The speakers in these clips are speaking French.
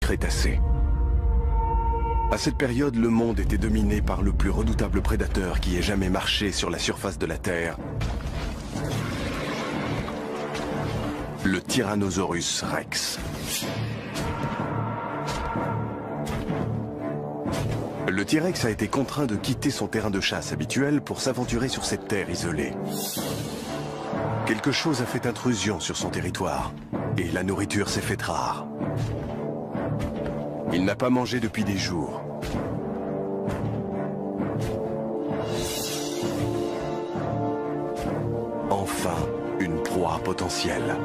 Crétacé. À cette période, le monde était dominé par le plus redoutable prédateur qui ait jamais marché sur la surface de la Terre. Le Tyrannosaurus Rex. Le T-Rex a été contraint de quitter son terrain de chasse habituel pour s'aventurer sur cette terre isolée. Quelque chose a fait intrusion sur son territoire, et la nourriture s'est faite rare. Il n'a pas mangé depuis des jours. Enfin, une proie potentielle.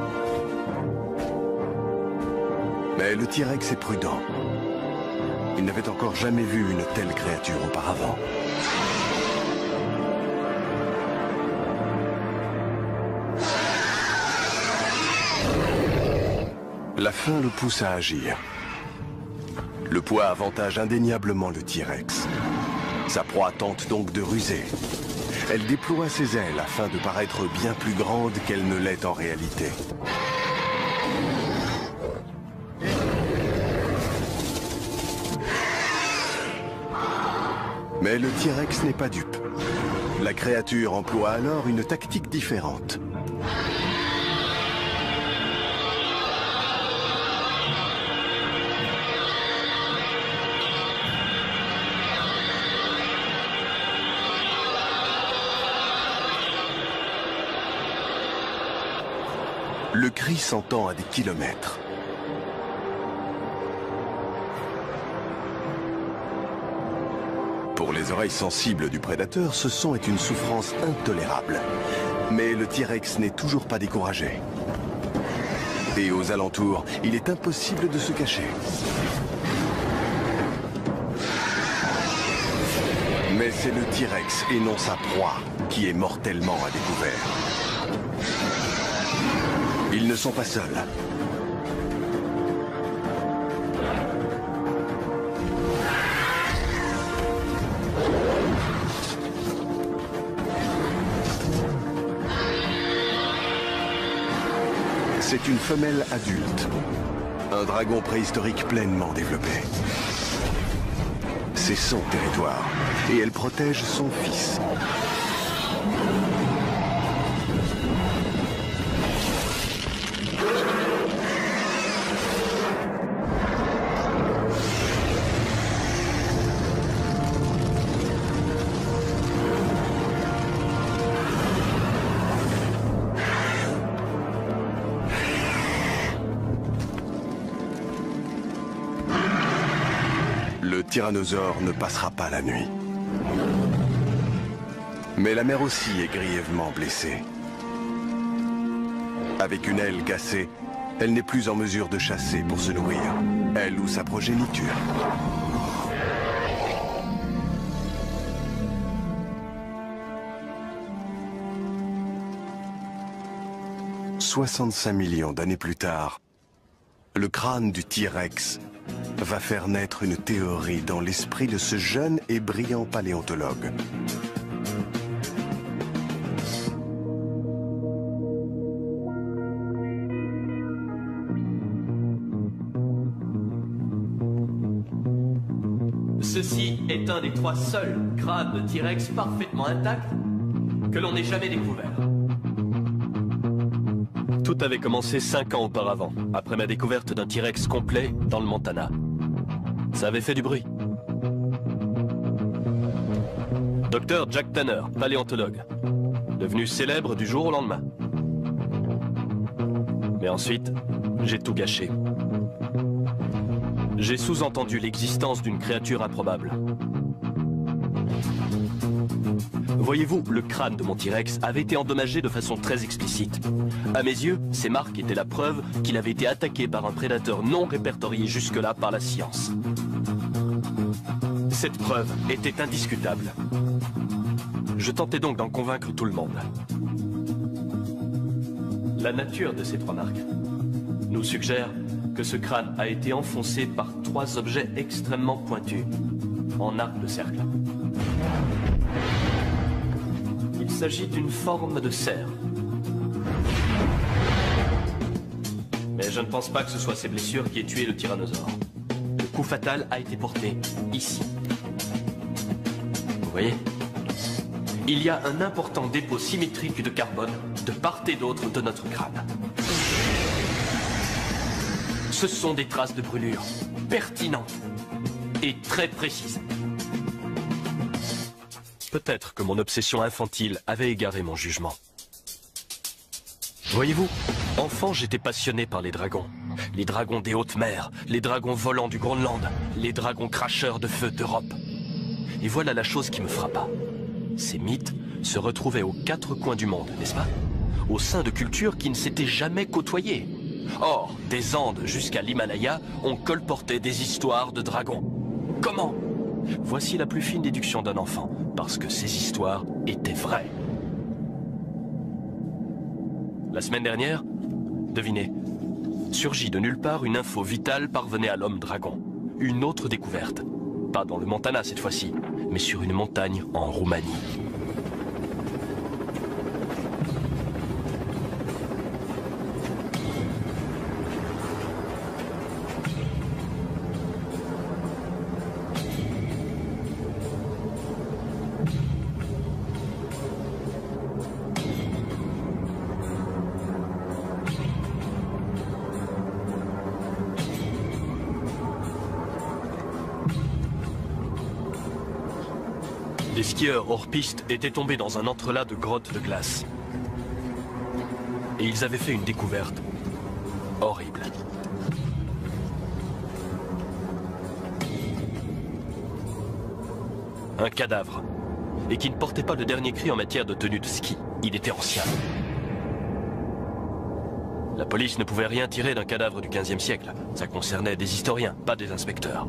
Mais le T-Rex est prudent. Il n'avait encore jamais vu une telle créature auparavant. La faim le pousse à agir. Le poids avantage indéniablement le T-Rex. Sa proie tente donc de ruser. Elle déploie ses ailes afin de paraître bien plus grande qu'elle ne l'est en réalité. Mais le T-Rex n'est pas dupe. La créature emploie alors une tactique différente. Le cri s'entend à des kilomètres. Pour les oreilles sensibles du prédateur, ce son est une souffrance intolérable. Mais le T-Rex n'est toujours pas découragé. Et aux alentours, il est impossible de se cacher. Mais c'est le T-Rex et non sa proie qui est mortellement à découvert. Ils ne sont pas seuls. C'est une femelle adulte. Un dragon préhistorique pleinement développé. C'est son territoire. Et elle protège son fils. Le tyrannosaure ne passera pas la nuit. Mais la mère aussi est grièvement blessée. Avec une aile cassée, elle n'est plus en mesure de chasser pour se nourrir, elle ou sa progéniture. « 65 millions d'années plus tard, le crâne du T-Rex va faire naître une théorie dans l'esprit de ce jeune et brillant paléontologue. Ceci est un des 3 seuls crânes de T-Rex parfaitement intacts que l'on ait jamais découvert. Tout avait commencé 5 ans auparavant, après ma découverte d'un T-Rex complet dans le Montana. Ça avait fait du bruit. Dr. Jack Tanner, paléontologue, devenu célèbre du jour au lendemain. Mais ensuite, j'ai tout gâché. J'ai sous-entendu l'existence d'une créature improbable. Voyez-vous, le crâne de mon T-Rex avait été endommagé de façon très explicite. À mes yeux, ces marques étaient la preuve qu'il avait été attaqué par un prédateur non répertorié jusque-là par la science. Cette preuve était indiscutable. Je tentais donc d'en convaincre tout le monde. La nature de ces 3 marques nous suggère que ce crâne a été enfoncé par 3 objets extrêmement pointus, en arc de cercle. Il s'agit d'une forme de cerf. Mais je ne pense pas que ce soit ces blessures qui aient tué le tyrannosaure. coup fatal a été porté ici. Vous voyez? Il y a un important dépôt symétrique de carbone de part et d'autre de notre crâne. Ce sont des traces de brûlure pertinentes et très précises. Peut-être que mon obsession infantile avait égaré mon jugement. Voyez-vous, enfant, j'étais passionné par les dragons. Les dragons des hautes mers, les dragons volants du Groenland, les dragons cracheurs de feu d'Europe. Et voilà la chose qui me frappa. Ces mythes se retrouvaient aux quatre coins du monde, n'est-ce pas? Au sein de cultures qui ne s'étaient jamais côtoyées. Or, des Andes jusqu'à l'Himalaya, on colportait des histoires de dragons. Comment? Voici la plus fine déduction d'un enfant, parce que ces histoires étaient vraies. La semaine dernière, devinez, surgit de nulle part une info vitale parvenait à l'homme dragon. Une autre découverte. Pas dans le Montana cette fois-ci, mais sur une montagne en Roumanie. Les skieurs hors piste étaient tombés dans un entrelac de grottes de glace. Et ils avaient fait une découverte horrible. Un cadavre. Et qui ne portait pas le dernier cri en matière de tenue de ski. Il était ancien. La police ne pouvait rien tirer d'un cadavre du XVe siècle. Ça concernait des historiens, pas des inspecteurs.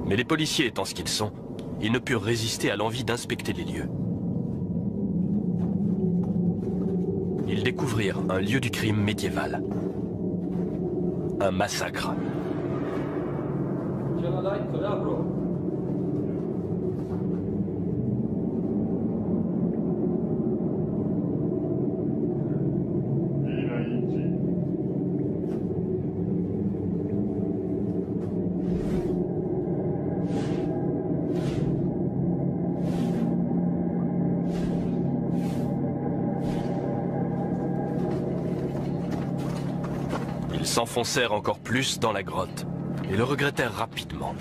Mais les policiers étant ce qu'ils sont, ils ne purent résister à l'envie d'inspecter les lieux. Ils découvrirent un lieu du crime médiéval. Un massacre. Ils s'enfoncèrent encore plus dans la grotte et le regrettèrent rapidement.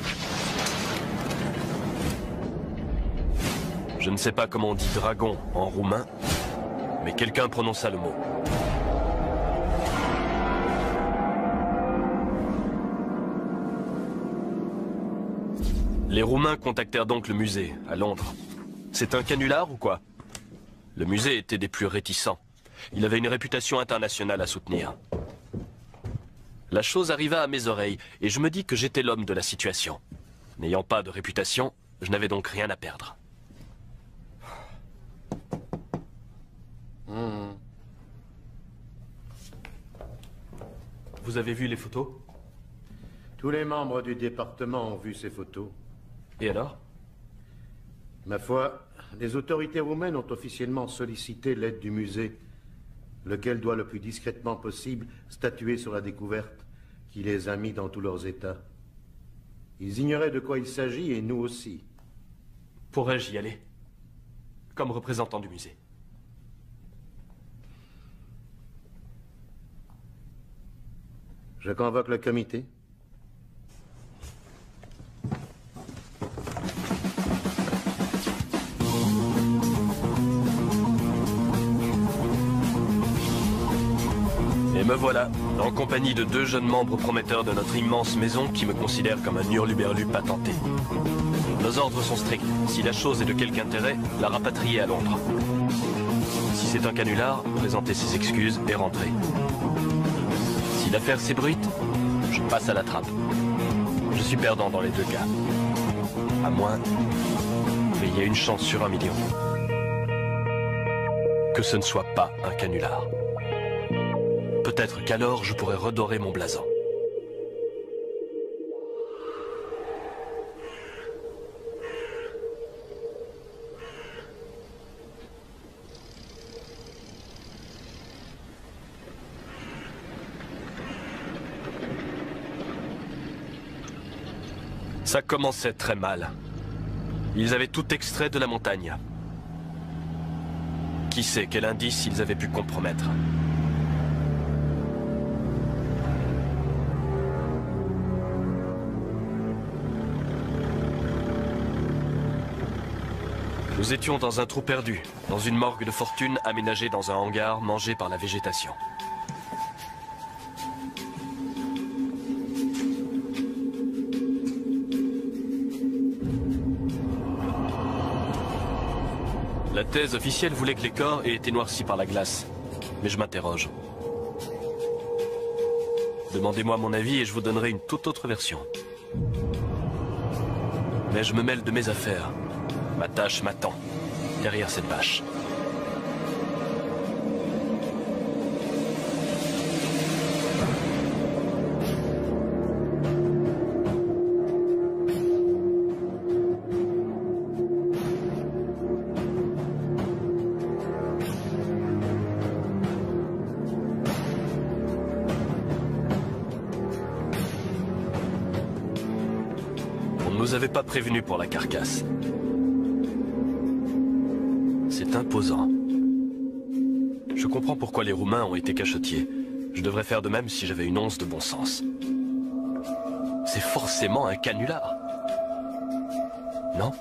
Je ne sais pas comment on dit dragon en roumain, mais quelqu'un prononça le mot. Les Roumains contactèrent donc le musée, à Londres. C'est un canular ou quoi? Le musée était des plus réticents. Il avait une réputation internationale à soutenir. La chose arriva à mes oreilles, et je me dis que j'étais l'homme de la situation. N'ayant pas de réputation, je n'avais donc rien à perdre. Vous avez vu les photos? Tous les membres du département ont vu ces photos. Et alors? Ma foi, les autorités roumaines ont officiellement sollicité l'aide du musée, lequel doit le plus discrètement possible statuer sur la découverte qui les a mis dans tous leurs états. Ils ignoraient de quoi il s'agit et nous aussi. Pourrais-je y aller? Comme représentant du musée. Je convoque le comité. Et me voilà, en compagnie de deux jeunes membres prometteurs de notre immense maison qui me considèrent comme un hurluberlu patenté. Nos ordres sont stricts. Si la chose est de quelque intérêt, la rapatrier à Londres. Si c'est un canular, présenter ses excuses et rentrer. Si l'affaire s'ébruite, je passe à la trappe. Je suis perdant dans les deux cas. À moins, mais il y a une chance sur 1 million, que ce ne soit pas un canular. Peut-être qu'alors je pourrais redorer mon blason. Ça commençait très mal. Ils avaient tout extrait de la montagne. Qui sait quel indice ils avaient pu compromettre? Nous étions dans un trou perdu, dans une morgue de fortune aménagée dans un hangar mangé par la végétation. La thèse officielle voulait que les corps aient été noircis par la glace. Mais je m'interroge. Demandez-moi mon avis et je vous donnerai une toute autre version. Mais je me mêle de mes affaires. Ma tâche m'attend, derrière cette bâche. On ne nous avait pas prévenus pour la carcasse. C'est imposant. Je comprends pourquoi les Roumains ont été cachotiers. Je devrais faire de même si j'avais une once de bon sens. C'est forcément un canular. Non ?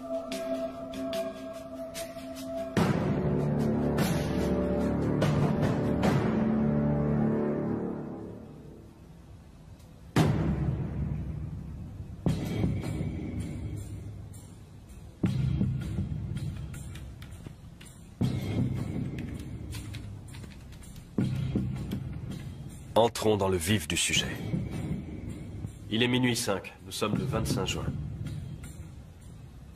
Entrons dans le vif du sujet. Il est minuit 5, nous sommes le 25 juin.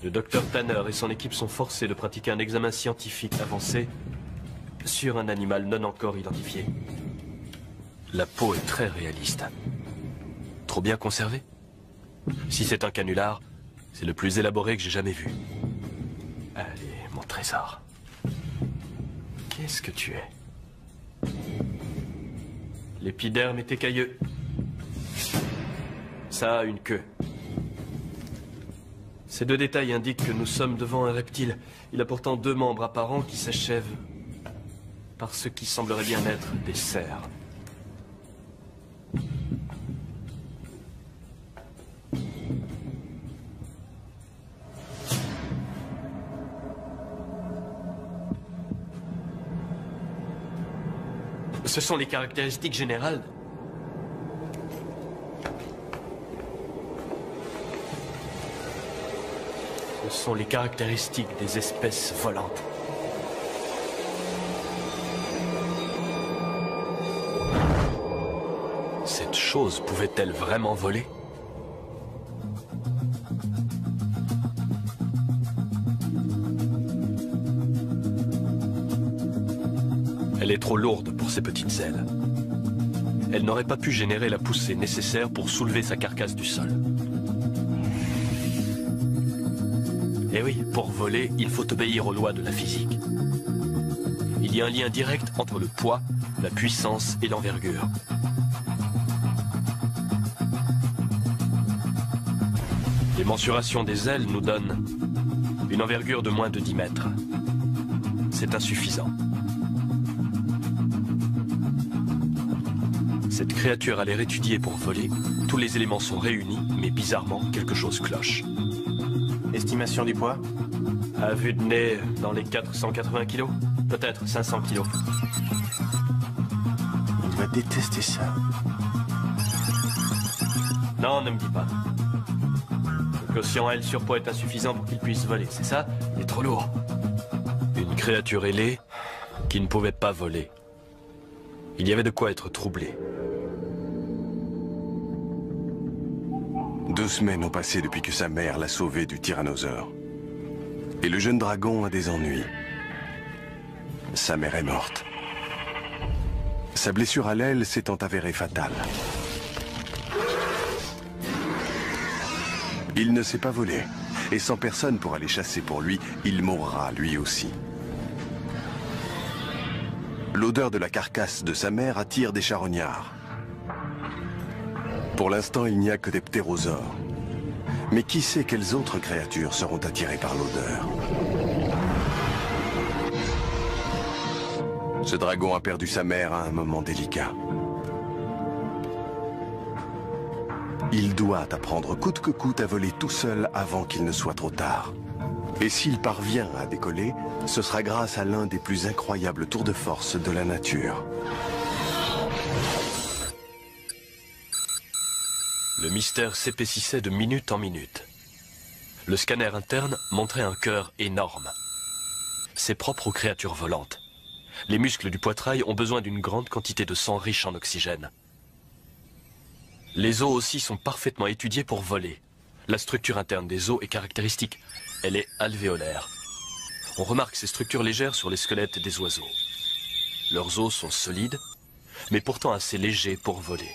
Le docteur Tanner et son équipe sont forcés de pratiquer un examen scientifique avancé sur un animal non encore identifié. La peau est très réaliste. Trop bien conservée. Si c'est un canular, c'est le plus élaboré que j'ai jamais vu. Allez, mon trésor. Qu'est-ce que tu es ? L'épiderme est écailleux. Ça a une queue. Ces deux détails indiquent que nous sommes devant un reptile. Il a pourtant deux membres apparents qui s'achèvent par ce qui semblerait bien être des cerfs. Ce sont les caractéristiques générales. Ce sont les caractéristiques des espèces volantes. Cette chose pouvait-elle vraiment voler ? Elle est trop lourde pour ses petites ailes. Elle n'aurait pas pu générer la poussée nécessaire pour soulever sa carcasse du sol. Eh oui, pour voler, il faut obéir aux lois de la physique. Il y a un lien direct entre le poids, la puissance et l'envergure. Les mensurations des ailes nous donnent une envergure de moins de 10 mètres. C'est insuffisant. Cette créature a l'air étudiée pour voler. Tous les éléments sont réunis, mais bizarrement, quelque chose cloche. Estimation du poids? À vue de nez, dans les 480 kilos. Peut-être 500 kilos. Il doit détester ça. Non, ne me dis pas. Le quotient L surpoids est insuffisant pour qu'il puisse voler, c'est ça? Il est trop lourd. Une créature ailée qui ne pouvait pas voler. Il y avait de quoi être troublé. 2 semaines ont passé depuis que sa mère l'a sauvé du tyrannosaure. Et le jeune dragon a des ennuis. Sa mère est morte. Sa blessure à l'aile s'étant avérée fatale. Il ne sait pas voler. Et sans personne pour aller chasser pour lui, il mourra lui aussi. L'odeur de la carcasse de sa mère attire des charognards. Pour l'instant, il n'y a que des ptérosaures. Mais qui sait quelles autres créatures seront attirées par l'odeur? Ce dragon a perdu sa mère à un moment délicat. Il doit apprendre coûte que coûte à voler tout seul avant qu'il ne soit trop tard. Et s'il parvient à décoller, ce sera grâce à l'un des plus incroyables tours de force de la nature. Le mystère s'épaississait de minute en minute. Le scanner interne montrait un cœur énorme. C'est propre aux créatures volantes. Les muscles du poitrail ont besoin d'une grande quantité de sang riche en oxygène. Les os aussi sont parfaitement étudiés pour voler. La structure interne des os est caractéristique. Elle est alvéolaire. On remarque ces structures légères sur les squelettes des oiseaux. Leurs os sont solides, mais pourtant assez légers pour voler.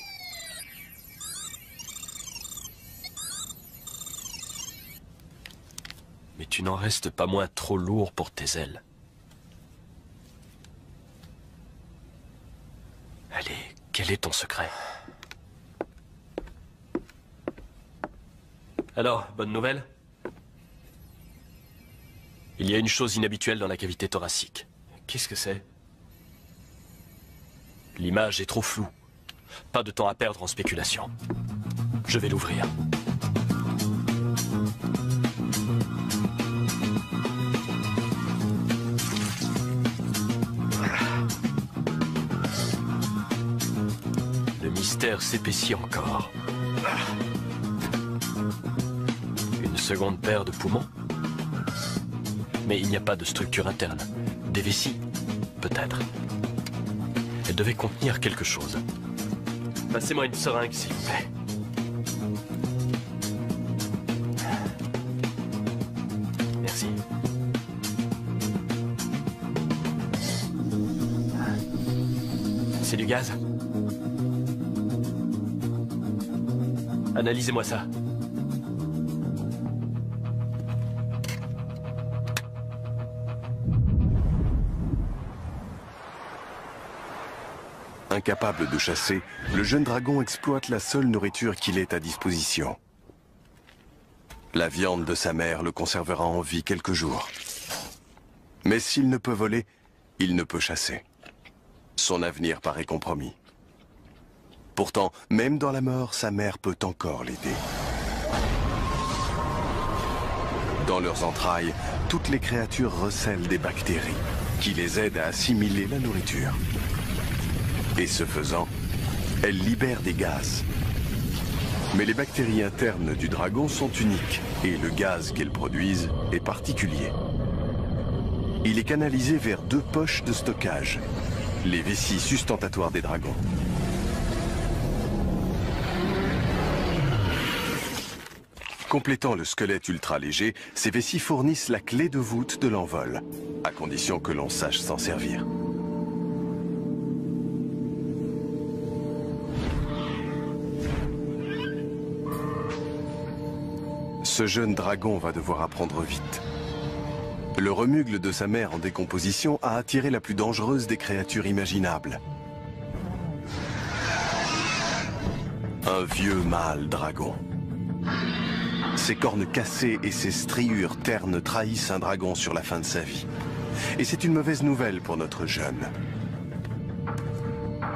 Mais tu n'en restes pas moins trop lourd pour tes ailes. Allez, quel est ton secret? Alors, bonne nouvelle? Il y a une chose inhabituelle dans la cavité thoracique. Qu'est-ce que c'est? L'image est trop floue. Pas de temps à perdre en spéculation. Je vais l'ouvrir. Le mystère s'épaissit encore. Une seconde paire de poumons? Mais il n'y a pas de structure interne. Des vessies? Peut-être. Elle devait contenir quelque chose. Passez-moi une seringue, s'il vous plaît. Merci. C'est du gaz? Analysez-moi ça. Incapable de chasser, le jeune dragon exploite la seule nourriture qu'il ait à disposition. La viande de sa mère le conservera en vie quelques jours. Mais s'il ne peut voler, il ne peut chasser. Son avenir paraît compromis. Pourtant, même dans la mort, sa mère peut encore l'aider. Dans leurs entrailles, toutes les créatures recèlent des bactéries qui les aident à assimiler la nourriture. Et ce faisant, elles libèrent des gaz. Mais les bactéries internes du dragon sont uniques et le gaz qu'elles produisent est particulier. Il est canalisé vers deux poches de stockage, les vessies sustentatoires des dragons. Complétant le squelette ultra léger, ces vessies fournissent la clé de voûte de l'envol, à condition que l'on sache s'en servir. Ce jeune dragon va devoir apprendre vite. Le remugle de sa mère en décomposition a attiré la plus dangereuse des créatures imaginables. Un vieux mâle dragon. Ses cornes cassées et ses striures ternes trahissent un dragon sur la fin de sa vie. Et c'est une mauvaise nouvelle pour notre jeune.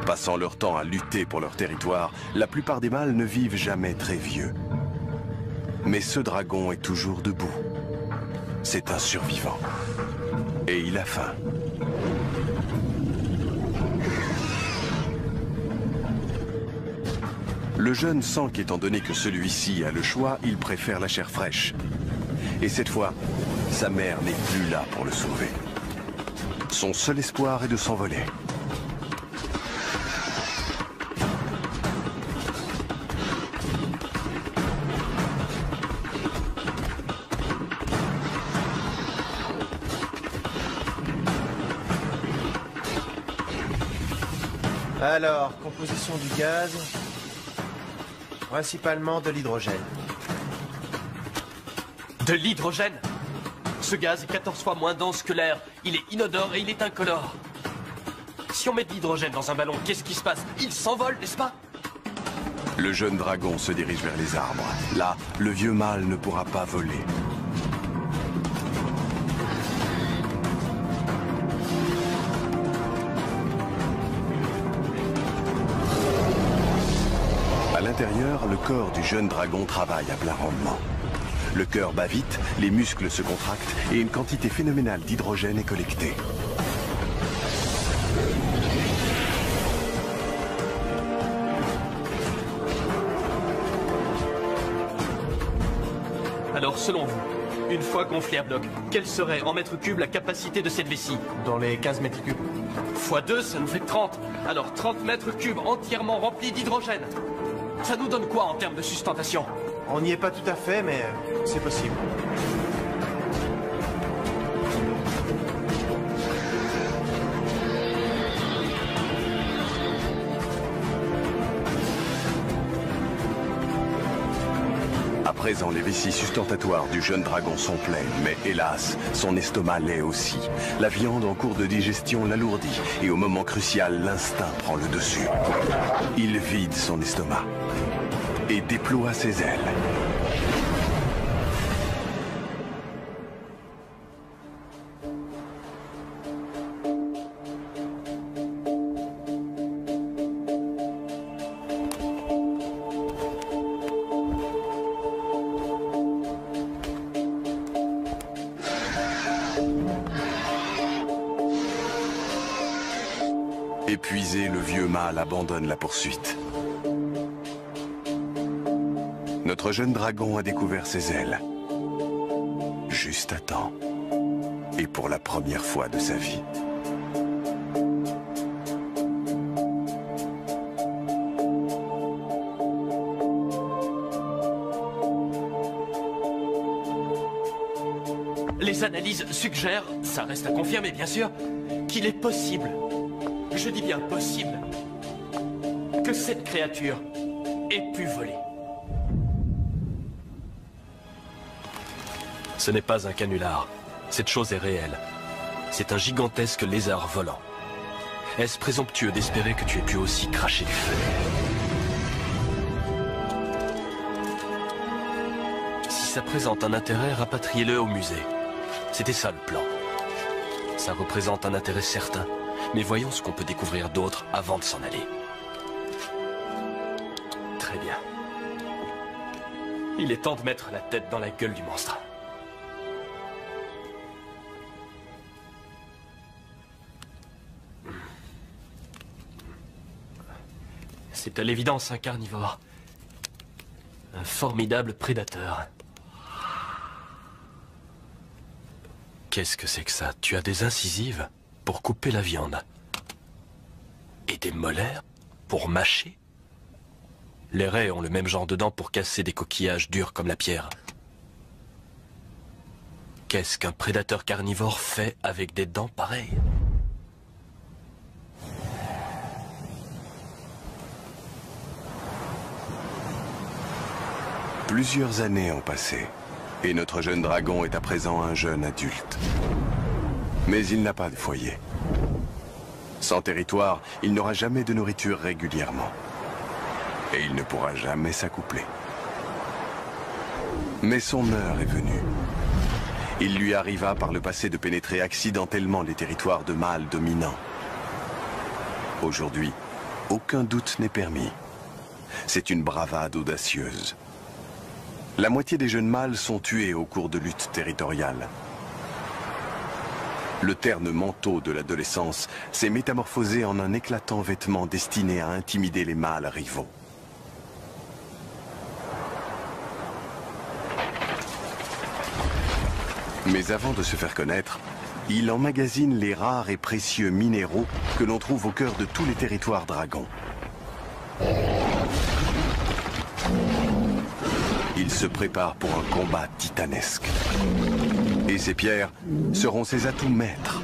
Passant leur temps à lutter pour leur territoire, la plupart des mâles ne vivent jamais très vieux. Mais ce dragon est toujours debout. C'est un survivant. Et il a faim. Le jeune sent qu'étant donné que celui-ci a le choix, il préfère la chair fraîche. Et cette fois, sa mère n'est plus là pour le sauver. Son seul espoir est de s'envoler. Alors, composition du gaz, principalement de l'hydrogène. De l'hydrogène? Ce gaz est 14 fois moins dense que l'air. Il est inodore et il est incolore. Si on met de l'hydrogène dans un ballon, qu'est-ce qui se passe? Il s'envole, n'est-ce pas? Le jeune dragon se dirige vers les arbres. Là, le vieux mâle ne pourra pas voler. À l'intérieur, le corps du jeune dragon travaille à plein rendement. Le cœur bat vite, les muscles se contractent et une quantité phénoménale d'hydrogène est collectée. Alors, selon vous, une fois gonflée à bloc, quelle serait en mètres cubes la capacité de cette vessie? Dans les 15 mètres cubes. x2, ça nous fait 30. Alors 30 mètres cubes entièrement remplis d'hydrogène. Ça nous donne quoi en termes de sustentation? On n'y est pas tout à fait, mais c'est possible. À présent, les vessies sustentatoires du jeune dragon sont pleines, mais hélas, son estomac l'est aussi. La viande en cours de digestion l'alourdit, et au moment crucial, l'instinct prend le dessus. Il vide son estomac et déploie ses ailes. Épuisé, le vieux mâle abandonne la poursuite. Notre jeune dragon a découvert ses ailes. Juste à temps. Et pour la première fois de sa vie. Les analyses suggèrent, ça reste à confirmer bien sûr, qu'il est possible, je dis bien possible, que cette créature ait pu voler. Ce n'est pas un canular. Cette chose est réelle. C'est un gigantesque lézard volant. Est-ce présomptueux d'espérer que tu aies pu aussi cracher du feu? Si ça présente un intérêt, rapatriez-le au musée. C'était ça le plan. Ça représente un intérêt certain. Mais voyons ce qu'on peut découvrir d'autre avant de s'en aller. Très bien. Il est temps de mettre la tête dans la gueule du monstre. C'est à l'évidence un carnivore. Un formidable prédateur. Qu'est-ce que c'est que ça? Tu as des incisives pour couper la viande. Et des molaires pour mâcher? Les raies ont le même genre de dents pour casser des coquillages durs comme la pierre. Qu'est-ce qu'un prédateur carnivore fait avec des dents pareilles? Plusieurs années ont passé, et notre jeune dragon est à présent un jeune adulte. Mais il n'a pas de foyer. Sans territoire, il n'aura jamais de nourriture régulièrement. Et il ne pourra jamais s'accoupler. Mais son heure est venue. Il lui arriva par le passé de pénétrer accidentellement les territoires de mâles dominants. Aujourd'hui, aucun doute n'est permis. C'est une bravade audacieuse. La moitié des jeunes mâles sont tués au cours de luttes territoriales. Le terne manteau de l'adolescence s'est métamorphosé en un éclatant vêtement destiné à intimider les mâles rivaux. Mais avant de se faire connaître, il emmagasine les rares et précieux minéraux que l'on trouve au cœur de tous les territoires dragons. Il se prépare pour un combat titanesque. Et ces pierres seront ses atouts maîtres.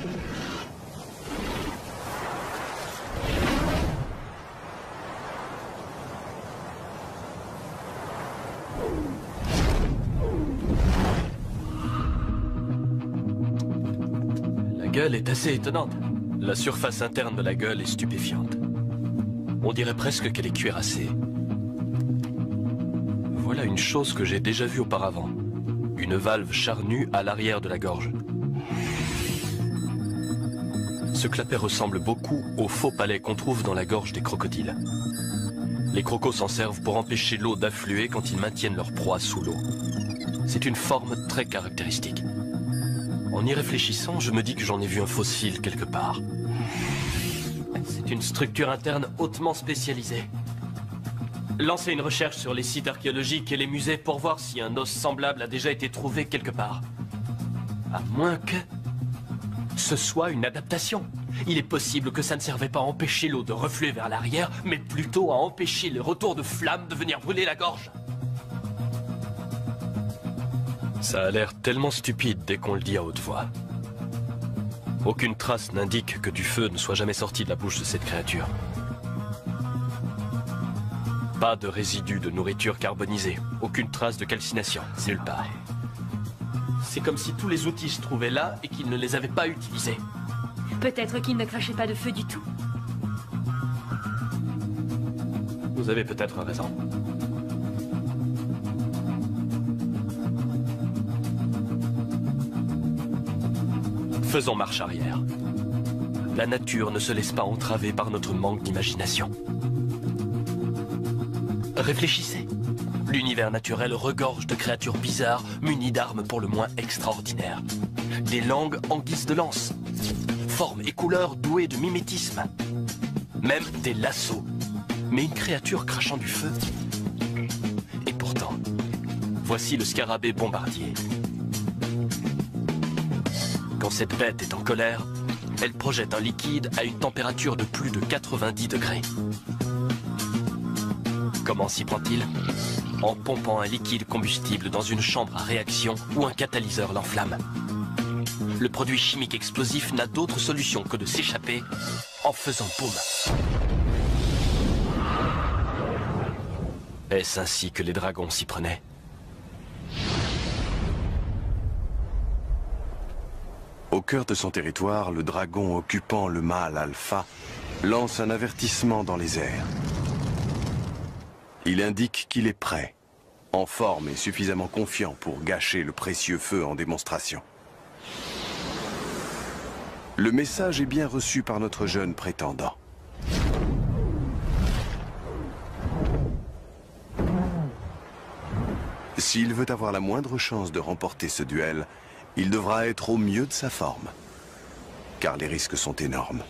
La gueule est assez étonnante. La surface interne de la gueule est stupéfiante. On dirait presque qu'elle est cuirassée. Voilà une chose que j'ai déjà vue auparavant. Une valve charnue à l'arrière de la gorge. Ce clapet ressemble beaucoup au faux palais qu'on trouve dans la gorge des crocodiles. Les crocos s'en servent pour empêcher l'eau d'affluer quand ils maintiennent leur proie sous l'eau. C'est une forme très caractéristique. En y réfléchissant, je me dis que j'en ai vu un fossile quelque part. C'est une structure interne hautement spécialisée. Lancez une recherche sur les sites archéologiques et les musées pour voir si un os semblable a déjà été trouvé quelque part. À moins que ce soit une adaptation. Il est possible que ça ne servait pas à empêcher l'eau de refluer vers l'arrière, mais plutôt à empêcher le retour de flammes de venir brûler la gorge. Ça a l'air tellement stupide dès qu'on le dit à haute voix. Aucune trace n'indique que du feu ne soit jamais sorti de la bouche de cette créature. Pas de résidus de nourriture carbonisée, aucune trace de calcination, nulle part. C'est comme si tous les outils se trouvaient là et qu'ils ne les avaient pas utilisés. Peut-être qu'il ne crachait pas de feu du tout. Vous avez peut-être raison. Faisons marche arrière. La nature ne se laisse pas entraver par notre manque d'imagination. Réfléchissez. L'univers naturel regorge de créatures bizarres, munies d'armes pour le moins extraordinaires. Des langues en guise de lance. Formes et couleurs douées de mimétisme. Même des lassos. Mais une créature crachant du feu. Et pourtant, voici le scarabée bombardier. Quand cette bête est en colère, elle projette un liquide à une température de plus de 90 degrés. Comment s'y prend-il? En pompant un liquide combustible dans une chambre à réaction où un catalyseur l'enflamme. Le produit chimique explosif n'a d'autre solution que de s'échapper en faisant boum. Est-ce ainsi que les dragons s'y prenaient? Au cœur de son territoire, le dragon occupant le mâle alpha lance un avertissement dans les airs. Il indique qu'il est prêt, en forme et suffisamment confiant pour gâcher le précieux feu en démonstration. Le message est bien reçu par notre jeune prétendant. S'il veut avoir la moindre chance de remporter ce duel, il devra être au mieux de sa forme, car les risques sont énormes.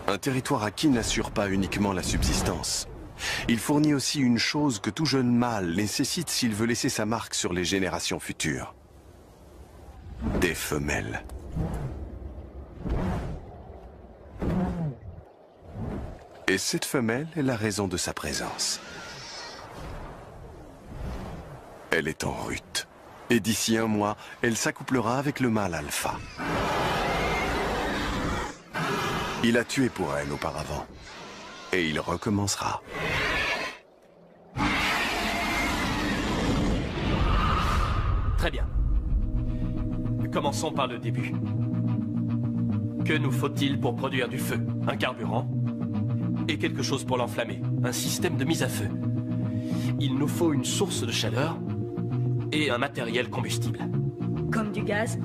Un territoire acquis n'assure pas uniquement la subsistance. Il fournit aussi une chose que tout jeune mâle nécessite s'il veut laisser sa marque sur les générations futures. Des femelles. Et cette femelle est la raison de sa présence. Elle est en rut. Et d'ici un mois, elle s'accouplera avec le mâle alpha. Il a tué pour elle auparavant. Et il recommencera. Très bien. Commençons par le début. Que nous faut-il pour produire du feu? Un carburant et quelque chose pour l'enflammer. Un système de mise à feu. Il nous faut une source de chaleur et un matériel combustible. Comme du gaz?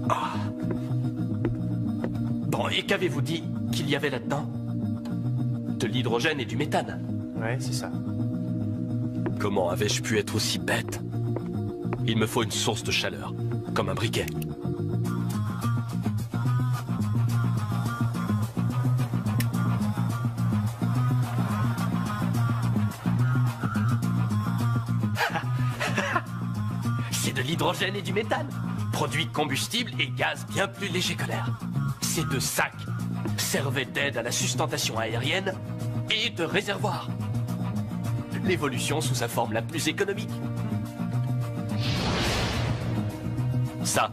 Ah. Bon, et qu'avez-vous dit qu'il y avait là-dedans? De l'hydrogène et du méthane. Ouais, c'est ça. Comment avais-je pu être aussi bête? Il me faut une source de chaleur, comme un briquet. C'est de l'hydrogène et du méthane. Produits combustibles et gaz bien plus légers que l'air. Ces deux sacs servaient d'aide à la sustentation aérienne et de réservoir. L'évolution sous sa forme la plus économique. Ça,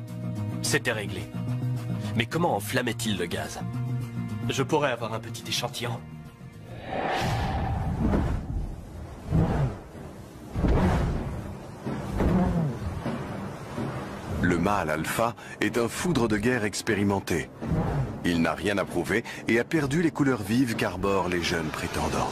c'était réglé. Mais comment enflammait-il le gaz? Je pourrais avoir un petit échantillon. Le mâle alpha est un foudre de guerre expérimenté. Il n'a rien à prouver et a perdu les couleurs vives qu'arborent les jeunes prétendants.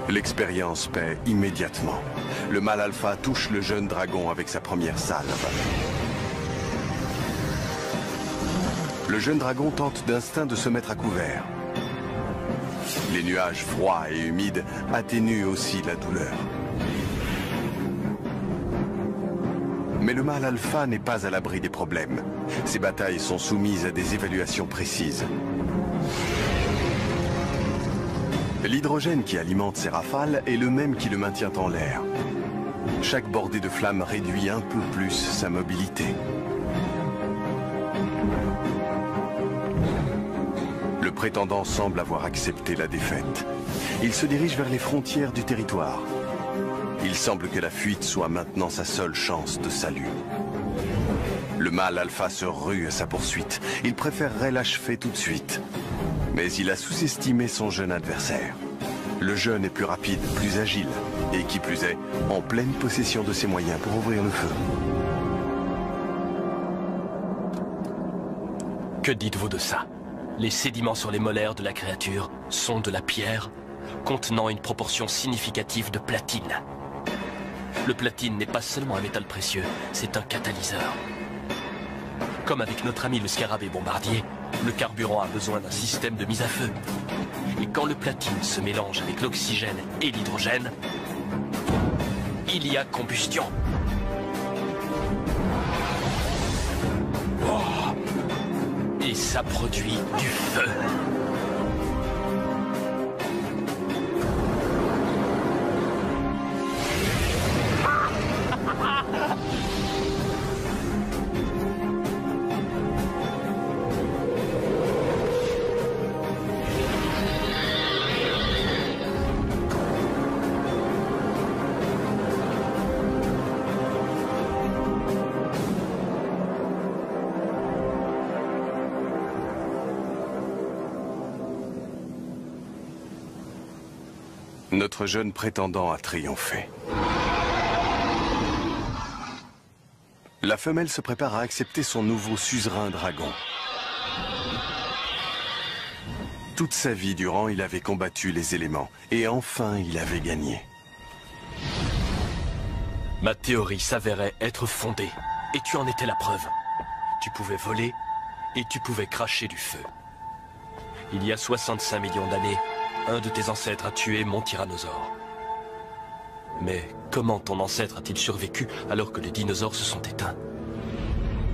L'expérience paie immédiatement. Le mâle alpha touche le jeune dragon avec sa première salve. Le jeune dragon tente d'instinct de se mettre à couvert. Les nuages froids et humides atténuent aussi la douleur. Mais le mâle alpha n'est pas à l'abri des problèmes. Ses batailles sont soumises à des évaluations précises. L'hydrogène qui alimente ses rafales est le même qui le maintient en l'air. Chaque bordée de flammes réduit un peu plus sa mobilité. Le prétendant semble avoir accepté la défaite. Il se dirige vers les frontières du territoire. Il semble que la fuite soit maintenant sa seule chance de salut. Le mâle alpha se rue à sa poursuite. Il préférerait l'achever tout de suite. Mais il a sous-estimé son jeune adversaire. Le jeune est plus rapide, plus agile, et qui plus est, en pleine possession de ses moyens pour ouvrir le feu. Que dites-vous de ça? Les sédiments sur les molaires de la créature sont de la pierre, contenant une proportion significative de platine. Le platine n'est pas seulement un métal précieux, c'est un catalyseur. Comme avec notre ami le scarabée bombardier, le carburant a besoin d'un système de mise à feu. Et quand le platine se mélange avec l'oxygène et l'hydrogène, il y a combustion. Oh. Et ça produit du feu. Notre jeune prétendant a triomphé. La femelle se prépare à accepter son nouveau suzerain dragon. Toute sa vie durant, il avait combattu les éléments. Et enfin, il avait gagné. Ma théorie s'avérait être fondée. Et tu en étais la preuve. Tu pouvais voler et tu pouvais cracher du feu. Il y a 65 millions d'années, un de tes ancêtres a tué mon tyrannosaure. Mais comment ton ancêtre a-t-il survécu alors que les dinosaures se sont éteints?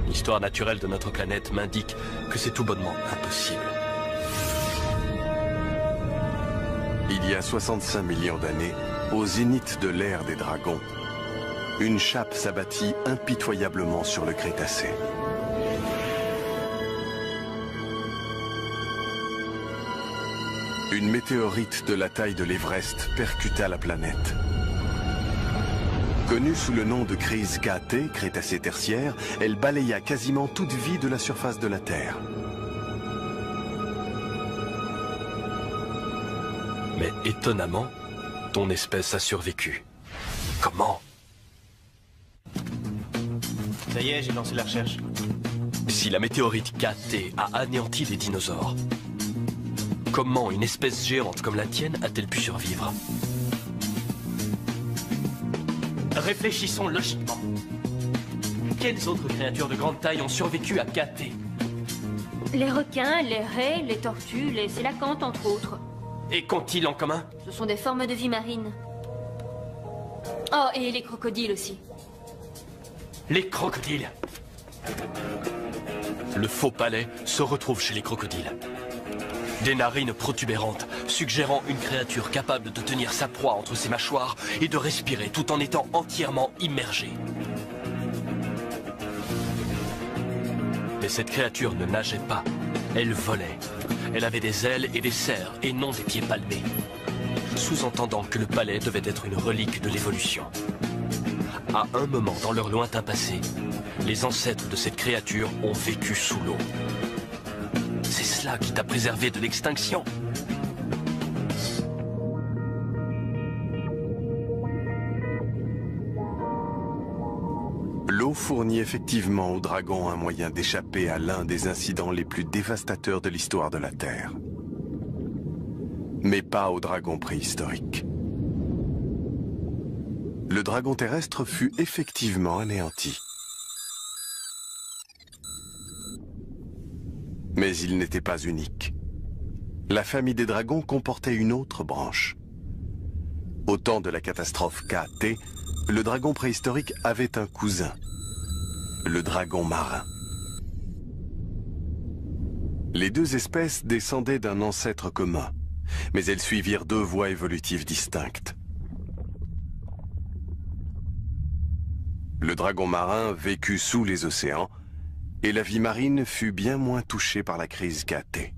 L'histoire naturelle de notre planète m'indique que c'est tout bonnement impossible. Il y a 65 millions d'années, au zénith de l'ère des dragons, une chape s'abattit impitoyablement sur le Crétacé. Une météorite de la taille de l'Everest percuta la planète. Connue sous le nom de crise KT, Crétacé tertiaire, elle balaya quasiment toute vie de la surface de la Terre. Mais étonnamment, ton espèce a survécu. Comment? Ça y est, j'ai lancé la recherche. Si la météorite KT a anéanti les dinosaures, comment une espèce géante comme la tienne a-t-elle pu survivre? Réfléchissons logiquement. Quelles autres créatures de grande taille ont survécu à KT? Les requins, les raies, les tortues, les sélacantes, entre autres. Et qu'ont-ils en commun? Ce sont des formes de vie marine. Oh, et les crocodiles aussi. Les crocodiles. Le faux palais se retrouve chez les crocodiles. Des narines protubérantes, suggérant une créature capable de tenir sa proie entre ses mâchoires et de respirer tout en étant entièrement immergée. Mais cette créature ne nageait pas, elle volait. Elle avait des ailes et des serres et non des pieds palmés, sous-entendant que le palais devait être une relique de l'évolution. À un moment dans leur lointain passé, les ancêtres de cette créature ont vécu sous l'eau. C'est cela qui t'a préservé de l'extinction. L'eau fournit effectivement aux dragons un moyen d'échapper à l'un des incidents les plus dévastateurs de l'histoire de la Terre. Mais pas aux dragons préhistoriques. Le dragon terrestre fut effectivement anéanti. Mais il n'était pas unique. La famille des dragons comportait une autre branche. Au temps de la catastrophe KT, le dragon préhistorique avait un cousin, le dragon marin. Les deux espèces descendaient d'un ancêtre commun, mais elles suivirent deux voies évolutives distinctes. Le dragon marin vécut sous les océans, et la vie marine fut bien moins touchée par la crise KT.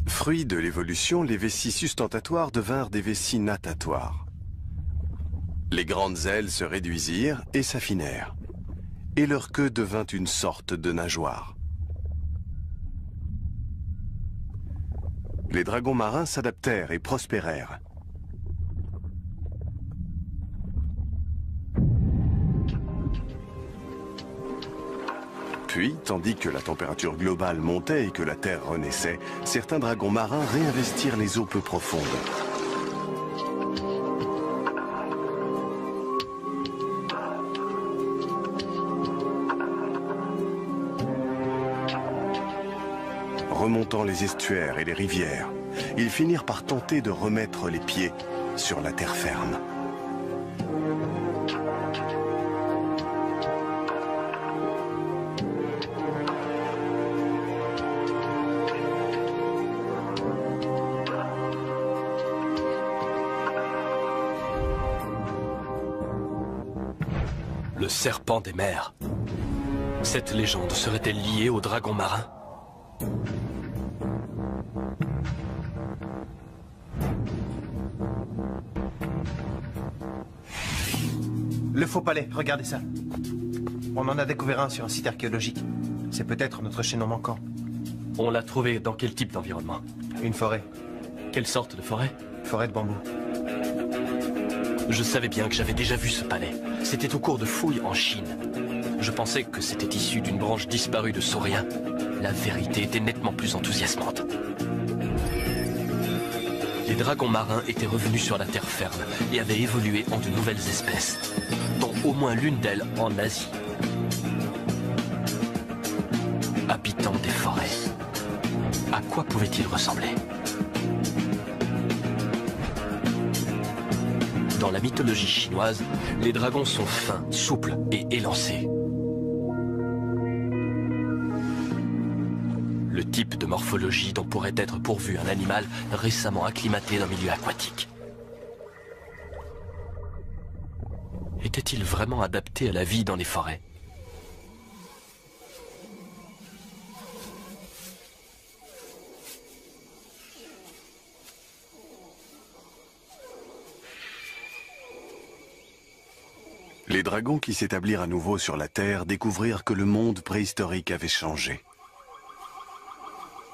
Fruit de l'évolution, les vessies sustentatoires devinrent des vessies natatoires. Les grandes ailes se réduisirent et s'affinèrent, et leur queue devint une sorte de nageoire. Les dragons marins s'adaptèrent et prospérèrent. Puis, tandis que la température globale montait et que la Terre renaissait, certains dragons marins réinvestirent les eaux peu profondes. Remontant les estuaires et les rivières, ils finirent par tenter de remettre les pieds sur la terre ferme. Le serpent des mers. Cette légende serait-elle liée au dragon marin? Le faux palais, regardez ça. On en a découvert un sur un site archéologique. C'est peut-être notre chaînon manquant. On l'a trouvé dans quel type d'environnement? Une forêt. Quelle sorte de forêt? Forêt de bambou. Je savais bien que j'avais déjà vu ce palais. C'était au cours de fouilles en Chine. Je pensais que c'était issu d'une branche disparue de sauriens. La vérité était nettement plus enthousiasmante. Les dragons marins étaient revenus sur la terre ferme et avaient évolué en de nouvelles espèces, dont au moins l'une d'elles en Asie. Habitants des forêts. À quoi pouvaient-ils ressembler? Dans la mythologie chinoise, les dragons sont fins, souples et élancés. Le type de morphologie dont pourrait être pourvu un animal récemment acclimaté dans le milieu aquatique. Était-il vraiment adapté à la vie dans les forêts? Les dragons qui s'établirent à nouveau sur la Terre découvrirent que le monde préhistorique avait changé.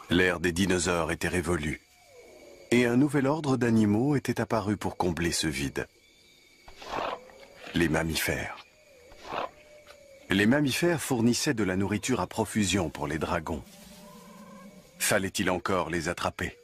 L'ère des dinosaures était révolue, et un nouvel ordre d'animaux était apparu pour combler ce vide. Les mammifères. Les mammifères fournissaient de la nourriture à profusion pour les dragons. Fallait-il encore les attraper?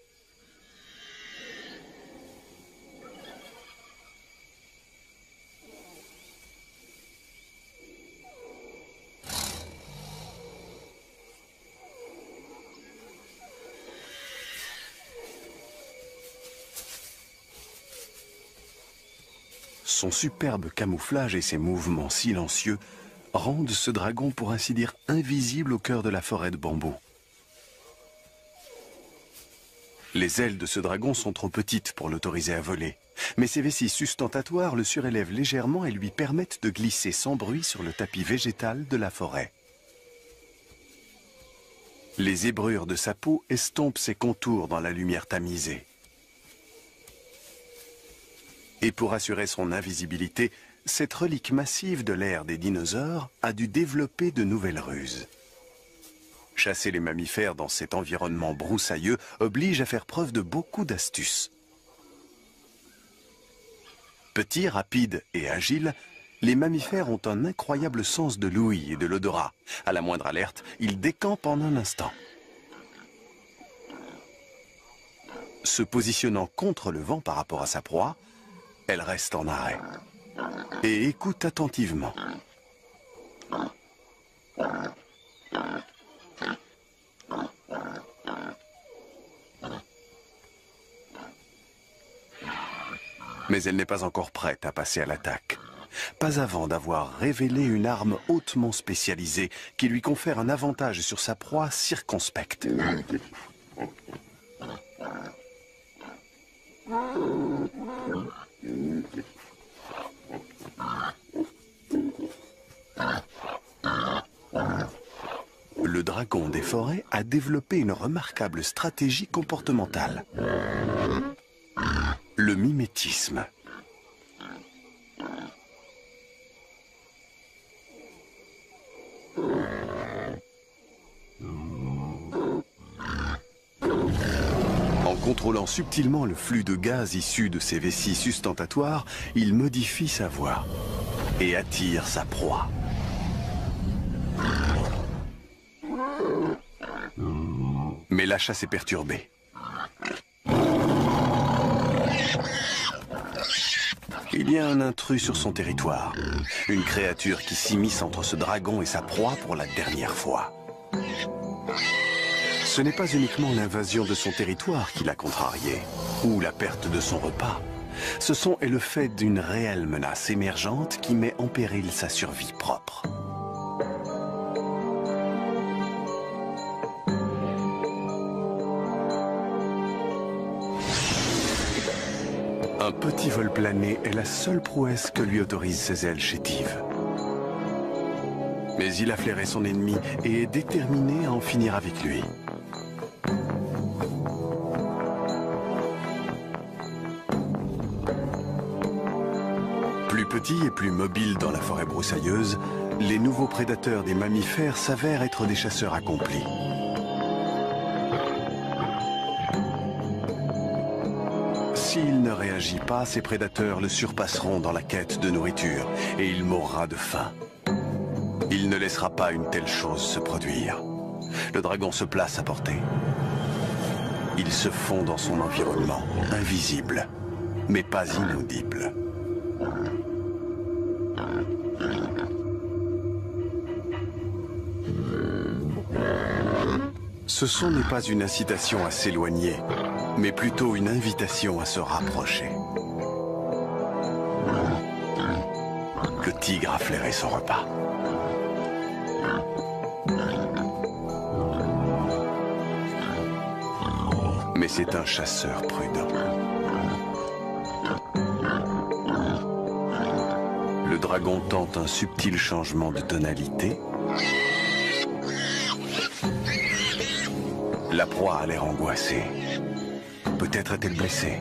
Son superbe camouflage et ses mouvements silencieux rendent ce dragon pour ainsi dire invisible au cœur de la forêt de bambou. Les ailes de ce dragon sont trop petites pour l'autoriser à voler, mais ses vessies sustentatoires le surélèvent légèrement et lui permettent de glisser sans bruit sur le tapis végétal de la forêt. Les zébrures de sa peau estompent ses contours dans la lumière tamisée. Et pour assurer son invisibilité, cette relique massive de l'ère des dinosaures a dû développer de nouvelles ruses. Chasser les mammifères dans cet environnement broussailleux oblige à faire preuve de beaucoup d'astuces. Petits, rapides et agiles, les mammifères ont un incroyable sens de l'ouïe et de l'odorat. À la moindre alerte, ils décampent en un instant. Se positionnant contre le vent par rapport à sa proie, elle reste en arrêt et écoute attentivement. Mais elle n'est pas encore prête à passer à l'attaque. Pas avant d'avoir révélé une arme hautement spécialisée qui lui confère un avantage sur sa proie circonspecte. Le dragon des forêts a développé une remarquable stratégie comportementale. Le mimétisme. En contrôlant subtilement le flux de gaz issu de ses vessies sustentatoires, il modifie sa voix et attire sa proie. Mais la chasse est perturbée. Il y a un intrus sur son territoire, une créature qui s'immisce entre ce dragon et sa proie pour la dernière fois. Ce n'est pas uniquement l'invasion de son territoire qui l'a contrarié, ou la perte de son repas. Ce sont et le fait d'une réelle menace émergente qui met en péril sa survie propre. Un petit vol plané est la seule prouesse que lui autorisent ses ailes chétives. Mais il a flairé son ennemi et est déterminé à en finir avec lui. Plus petits et plus mobiles dans la forêt broussailleuse, les nouveaux prédateurs des mammifères s'avèrent être des chasseurs accomplis. S'il ne réagit pas, ses prédateurs le surpasseront dans la quête de nourriture et il mourra de faim. Il ne laissera pas une telle chose se produire. Le dragon se place à portée. Il se fond dans son environnement, invisible, mais pas inaudible. Ce son n'est pas une incitation à s'éloigner, mais plutôt une invitation à se rapprocher. Le tigre a flairé son repas. Mais c'est un chasseur prudent. Le dragon tente un subtil changement de tonalité. La proie a l'air angoissée. Peut-être est-elle blessée.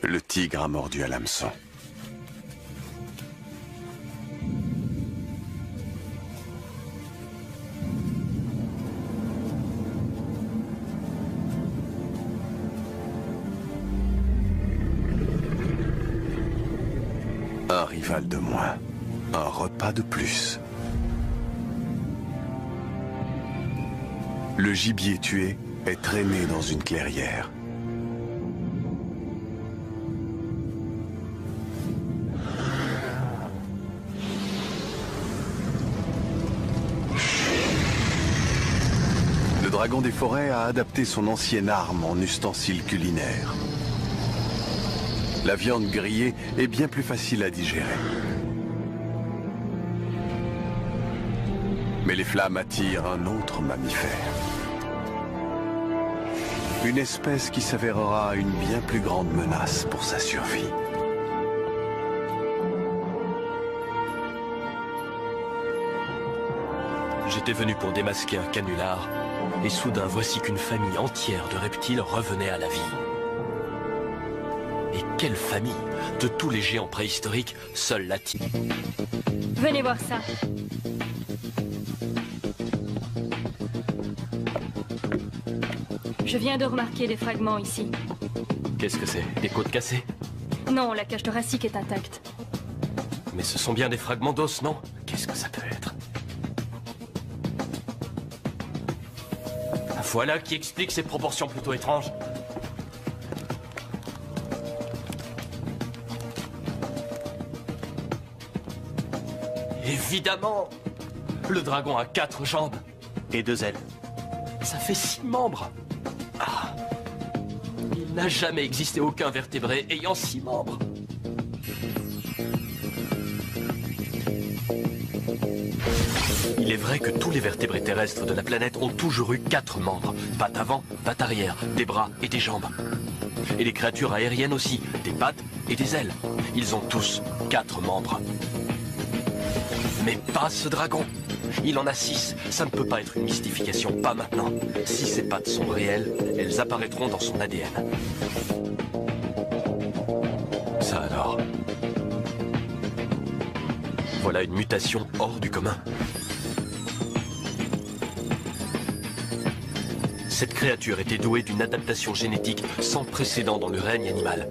Le tigre a mordu à l'hameçon. Un rival de moins, un repas de plus. Le gibier tué est traîné dans une clairière. Le dragon des forêts a adapté son ancienne arme en ustensile culinaire. La viande grillée est bien plus facile à digérer. Mais les flammes attirent un autre mammifère. Une espèce qui s'avérera une bien plus grande menace pour sa survie. J'étais venu pour démasquer un canular, et soudain voici qu'une famille entière de reptiles revenait à la vie. Et quelle famille! De tous les géants préhistoriques, seule la tienne. Venez voir ça. Je viens de remarquer des fragments ici. Qu'est-ce que c'est? Des côtes cassées? Non, la cage thoracique est intacte. Mais ce sont bien des fragments d'os, non? Qu'est-ce que ça peut être? Voilà qui explique ces proportions plutôt étranges. Évidemment! Le dragon a 4 jambes. Et 2 ailes. Ça fait 6 membres. Ah! Il n'a jamais existé aucun vertébré ayant 6 membres. Il est vrai que tous les vertébrés terrestres de la planète ont toujours eu 4 membres. Pattes avant, pattes arrière, des bras et des jambes. Et les créatures aériennes aussi, des pattes et des ailes. Ils ont tous 4 membres. Mais pas ce dragon. Il en a 6. Ça ne peut pas être une mystification, pas maintenant. Si ces pattes sont réelles, elles apparaîtront dans son ADN. Ça alors. Voilà une mutation hors du commun. Cette créature était douée d'une adaptation génétique sans précédent dans le règne animal.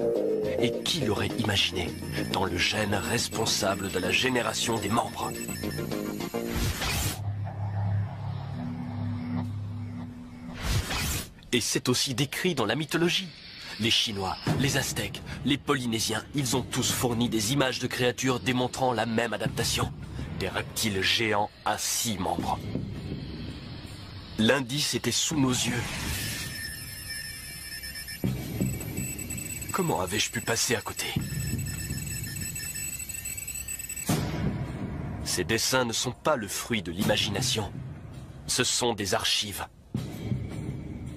Et qui l'aurait imaginé dans le gène responsable de la génération des membres? Et c'est aussi décrit dans la mythologie. Les Chinois, les Aztèques, les Polynésiens, ils ont tous fourni des images de créatures démontrant la même adaptation. Des reptiles géants à 6 membres. L'indice était sous nos yeux. Comment avais-je pu passer à côté? Ces dessins ne sont pas le fruit de l'imagination. Ce sont des archives.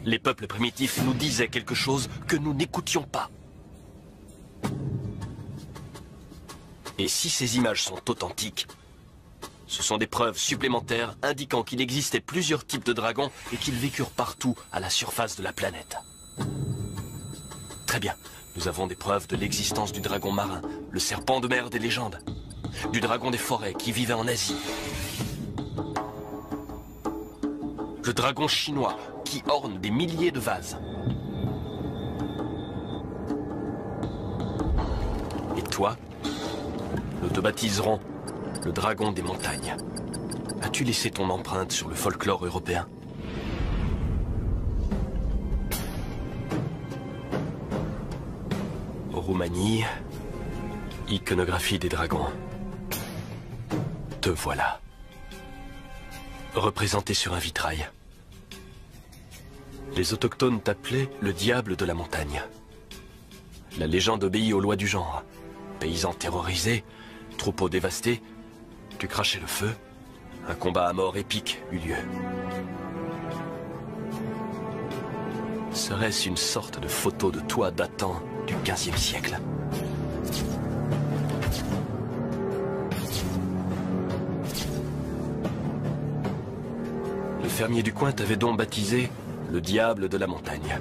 Les peuples primitifs nous disaient quelque chose que nous n'écoutions pas. Et si ces images sont authentiques, ce sont des preuves supplémentaires indiquant qu'il existait plusieurs types de dragons et qu'ils vécurent partout à la surface de la planète. Très bien, nous avons des preuves de l'existence du dragon marin, le serpent de mer des légendes, du dragon des forêts qui vivait en Asie, le dragon chinois qui orne des milliers de vases. Et toi, nous te baptiserons le dragon des montagnes. As-tu laissé ton empreinte sur le folklore européen? Roumanie, iconographie des dragons. Te voilà. Représenté sur un vitrail. Les autochtones t'appelaient le diable de la montagne. La légende obéit aux lois du genre. Paysans terrorisés, troupeaux dévastés, tu crachais le feu, un combat à mort épique eut lieu. Serait-ce une sorte de photo de toi datant du XVe siècle? Le fermier du coin t'avait donc baptisé le diable de la montagne.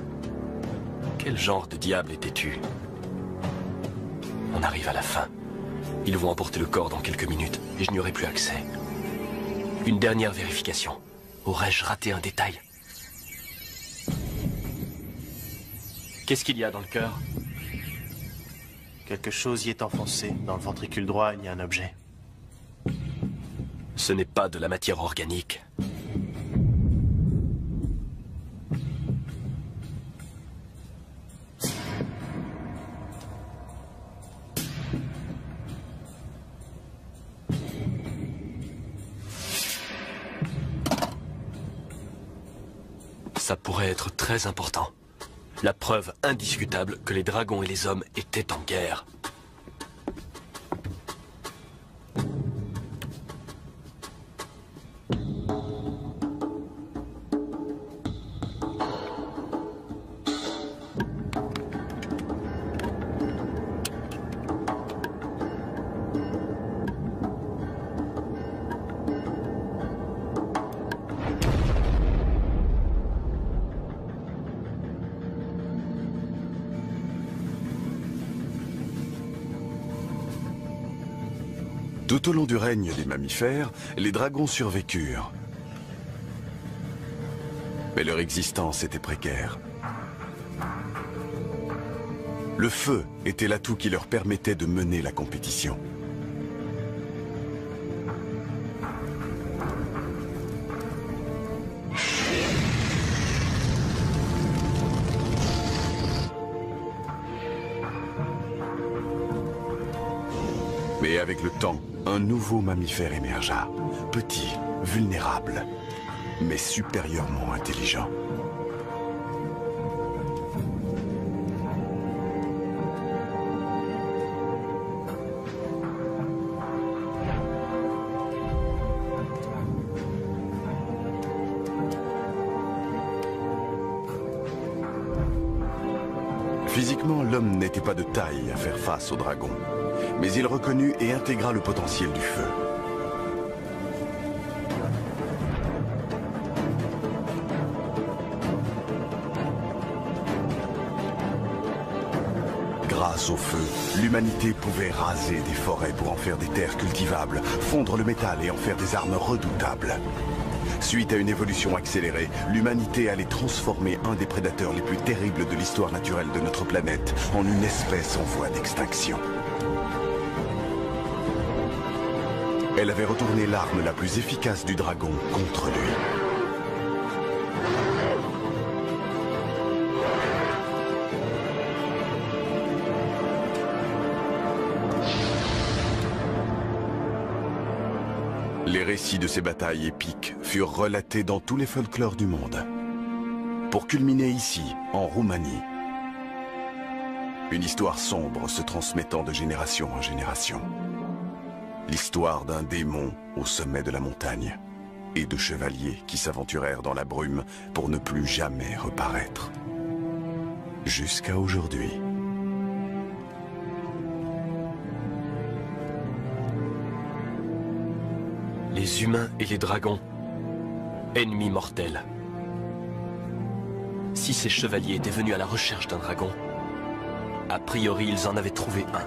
Quel genre de diable étais-tu? On arrive à la fin. Ils vont emporter le corps dans quelques minutes et je n'y aurai plus accès. Une dernière vérification. Aurais-je raté un détail? Qu'est-ce qu'il y a dans le cœur? Quelque chose y est enfoncé. Dans le ventricule droit, il y a un objet. Ce n'est pas de la matière organique. Ça pourrait être très important. La preuve indiscutable que les dragons et les hommes étaient en guerre. Tout au long du règne des mammifères, les dragons survécurent. Mais leur existence était précaire. Le feu était l'atout qui leur permettait de mener la compétition. Mais avec le temps, un nouveau mammifère émergea. Petit, vulnérable, mais supérieurement intelligent. Physiquement, l'homme n'était pas de taille à faire face au dragon. Mais il reconnut et intégra le potentiel du feu. Grâce au feu, l'humanité pouvait raser des forêts pour en faire des terres cultivables, fondre le métal et en faire des armes redoutables. Suite à une évolution accélérée, l'humanité allait transformer un des prédateurs les plus terribles de l'histoire naturelle de notre planète en une espèce en voie d'extinction. Elle avait retourné l'arme la plus efficace du dragon contre lui. Les récits de ces batailles épiques furent relatés dans tous les folklores du monde. Pour culminer ici, en Roumanie. Une histoire sombre se transmettant de génération en génération. L'histoire d'un démon au sommet de la montagne et de chevaliers qui s'aventurèrent dans la brume pour ne plus jamais reparaître. Jusqu'à aujourd'hui. Les humains et les dragons, ennemis mortels. Si ces chevaliers étaient venus à la recherche d'un dragon, a priori ils en avaient trouvé un.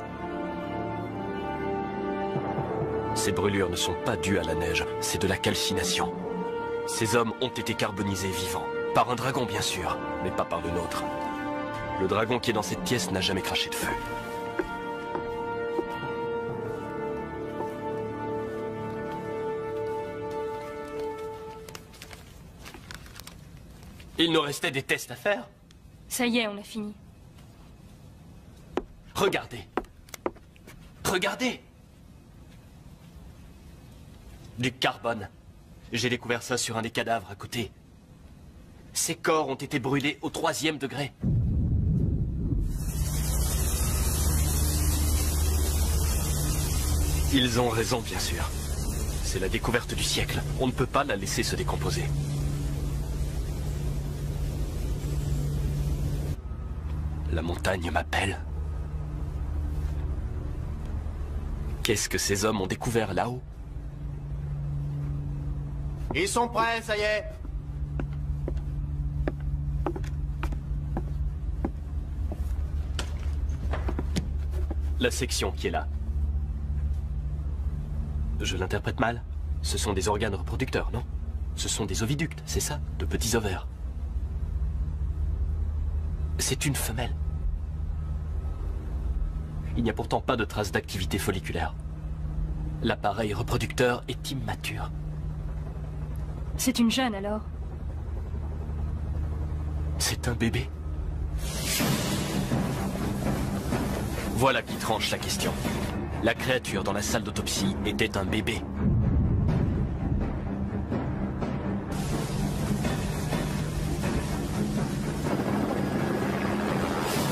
Ces brûlures ne sont pas dues à la neige, c'est de la calcination. Ces hommes ont été carbonisés vivants. Par un dragon bien sûr, mais pas par le nôtre. Le dragon qui est dans cette pièce n'a jamais craché de feu. Il nous restait des tests à faire. Ça y est, on a fini. Regardez. Regardez. Du carbone. J'ai découvert ça sur un des cadavres à côté. Ces corps ont été brûlés au 3e degré. Ils ont raison, bien sûr. C'est la découverte du siècle. On ne peut pas la laisser se décomposer. La montagne m'appelle. Qu'est-ce que ces hommes ont découvert là-haut? Ils sont prêts, ça y est. La section qui est là. Je l'interprète mal? Ce sont des organes reproducteurs, non? Ce sont des oviductes, c'est ça? De petits ovaires. C'est une femelle. Il n'y a pourtant pas de traces d'activité folliculaire. L'appareil reproducteur est immature. C'est une jeune alors? C'est un bébé. Voilà qui tranche la question. La créature dans la salle d'autopsie était un bébé.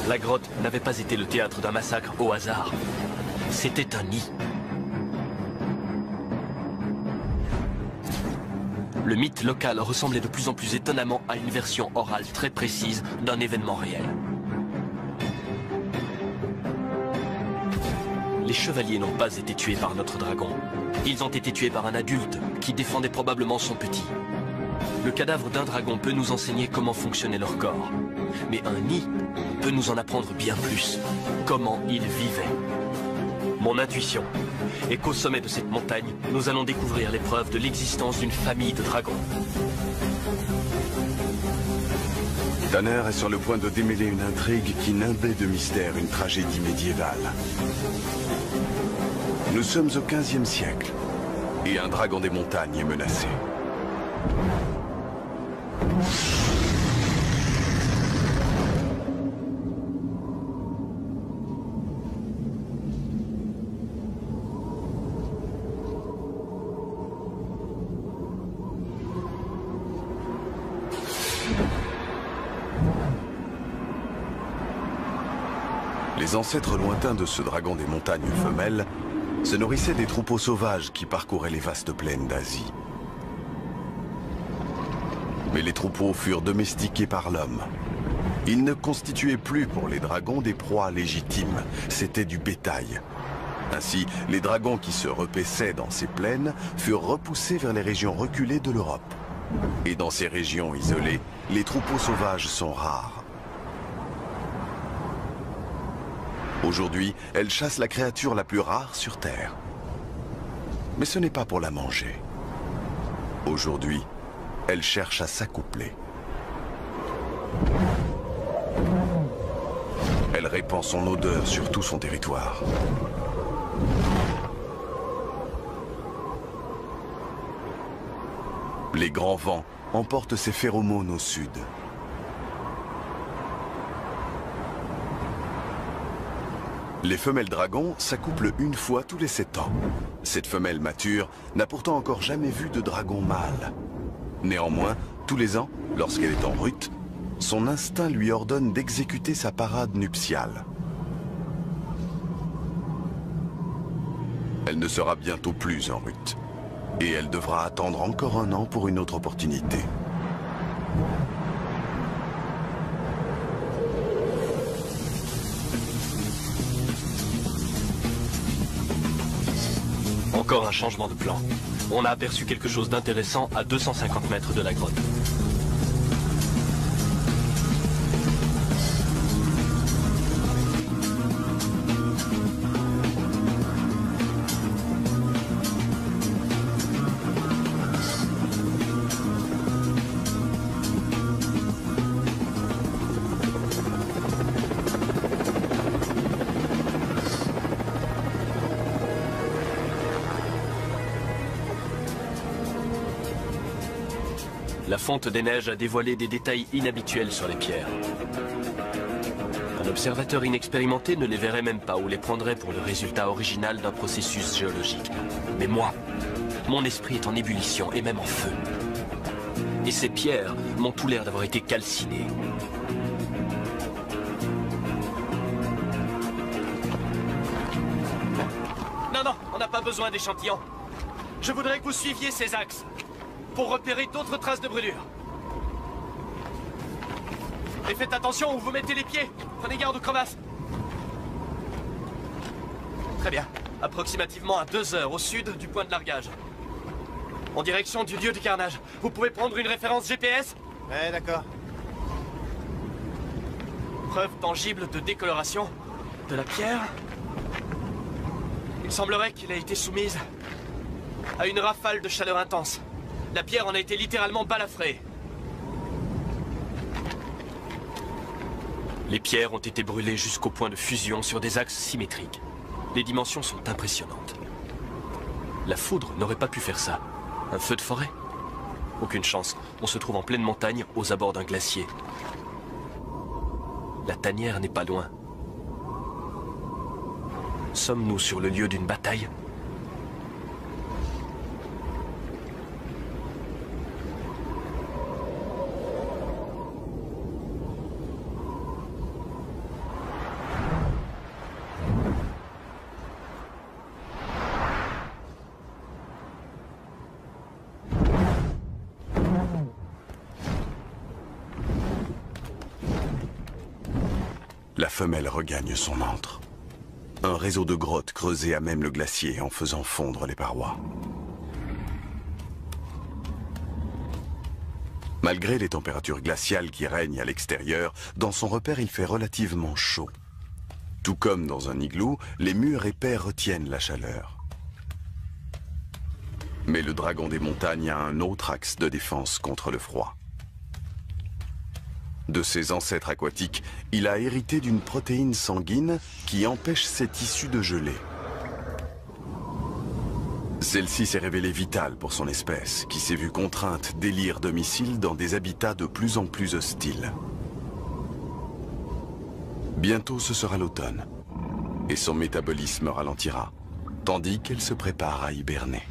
La grotte n'avait pas été le théâtre d'un massacre au hasard. C'était un nid. Le mythe local ressemblait de plus en plus étonnamment à une version orale très précise d'un événement réel. Les chevaliers n'ont pas été tués par notre dragon. Ils ont été tués par un adulte qui défendait probablement son petit. Le cadavre d'un dragon peut nous enseigner comment fonctionnait leur corps. Mais un nid peut nous en apprendre bien plus. Comment ils vivaient. mon intuition, est qu'au sommet de cette montagne, nous allons découvrir les preuves de l'existence d'une famille de dragons. Tanner est sur le point de démêler une intrigue qui nimbait de mystère une tragédie médiévale. Nous sommes au XVe siècle, et un dragon des montagnes est menacé. Les ancêtres lointains de ce dragon des montagnes femelles se nourrissaient des troupeaux sauvages qui parcouraient les vastes plaines d'Asie. Mais les troupeaux furent domestiqués par l'homme. Ils ne constituaient plus pour les dragons des proies légitimes, c'était du bétail. Ainsi, les dragons qui se repaissaient dans ces plaines furent repoussés vers les régions reculées de l'Europe. Et dans ces régions isolées, les troupeaux sauvages sont rares. Aujourd'hui, elle chasse la créature la plus rare sur Terre. Mais ce n'est pas pour la manger. Aujourd'hui, elle cherche à s'accoupler. Elle répand son odeur sur tout son territoire. Les grands vents emportent ses phéromones au sud. Les femelles dragons s'accouplent une fois tous les 7 ans. Cette femelle mature n'a pourtant encore jamais vu de dragon mâle. Néanmoins, tous les ans, lorsqu'elle est en rut, son instinct lui ordonne d'exécuter sa parade nuptiale. Elle ne sera bientôt plus en rut. Et elle devra attendre encore 1 an pour une autre opportunité. Encore un changement de plan. On a aperçu quelque chose d'intéressant à 250 mètres de la grotte. La fonte des neiges a dévoilé des détails inhabituels sur les pierres. Un observateur inexpérimenté ne les verrait même pas ou les prendrait pour le résultat original d'un processus géologique. Mais moi, mon esprit est en ébullition et même en feu. Et ces pierres m'ont tout l'air d'avoir été calcinées. Non, non, on n'a pas besoin d'échantillons. Je voudrais que vous suiviez ces axes pour repérer d'autres traces de brûlure. Et faites attention où vous mettez les pieds. Prenez garde aux crevasses. Très bien. Approximativement à 2 heures au sud du point de largage. En direction du lieu du carnage. Vous pouvez prendre une référence GPS? Ouais, d'accord. Preuve tangible de décoloration de la pierre. Il semblerait qu'il ait été soumise à une rafale de chaleur intense. La pierre en a été littéralement balafrée. Les pierres ont été brûlées jusqu'au point de fusion sur des axes symétriques. Les dimensions sont impressionnantes. La foudre n'aurait pas pu faire ça. Un feu de forêt? Aucune chance. On se trouve en pleine montagne, aux abords d'un glacier. La tanière n'est pas loin. Sommes-nous sur le lieu d'une bataille? La femelle regagne son antre. Un réseau de grottes creusées à même le glacier en faisant fondre les parois. Malgré les températures glaciales qui règnent à l'extérieur, dans son repère il fait relativement chaud. Tout comme dans un igloo, les murs épais retiennent la chaleur. Mais le dragon des montagnes a un autre axe de défense contre le froid. De ses ancêtres aquatiques, il a hérité d'une protéine sanguine qui empêche ses tissus de geler. Celle-ci s'est révélée vitale pour son espèce, qui s'est vue contrainte d'élire domicile dans des habitats de plus en plus hostiles. Bientôt ce sera l'automne, et son métabolisme ralentira, tandis qu'elle se prépare à hiberner.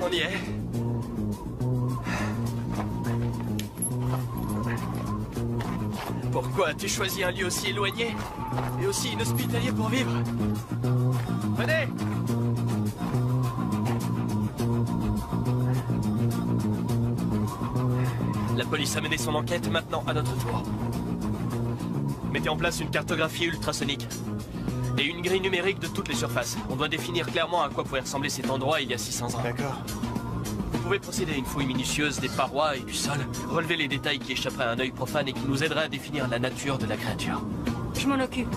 On y est. Pourquoi as-tu choisi un lieu aussi éloigné et aussi inhospitalier pour vivre? Venez! La police a mené son enquête, maintenant à notre tour. Mettez en place une cartographie ultrasonique et une grille numérique de toutes les surfaces. On doit définir clairement à quoi pouvait ressembler cet endroit il y a 600 ans. D'accord. Vous pouvez procéder à une fouille minutieuse des parois et du sol, relever les détails qui échapperaient à un œil profane et qui nous aideraient à définir la nature de la créature. Je m'en occupe.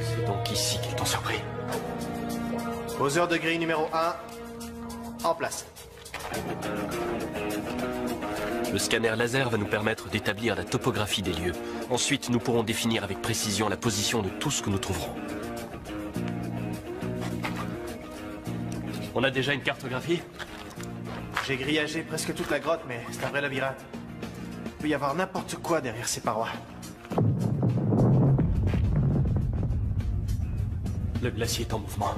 C'est donc ici qu'ils t'ont surpris. Poseur de grille numéro 1, en place. Le scanner laser va nous permettre d'établir la topographie des lieux. Ensuite, nous pourrons définir avec précision la position de tout ce que nous trouverons. On a déjà une cartographie? J'ai grillagé presque toute la grotte, mais c'est un vrai labyrinthe. Il peut y avoir n'importe quoi derrière ces parois. Le glacier est en mouvement.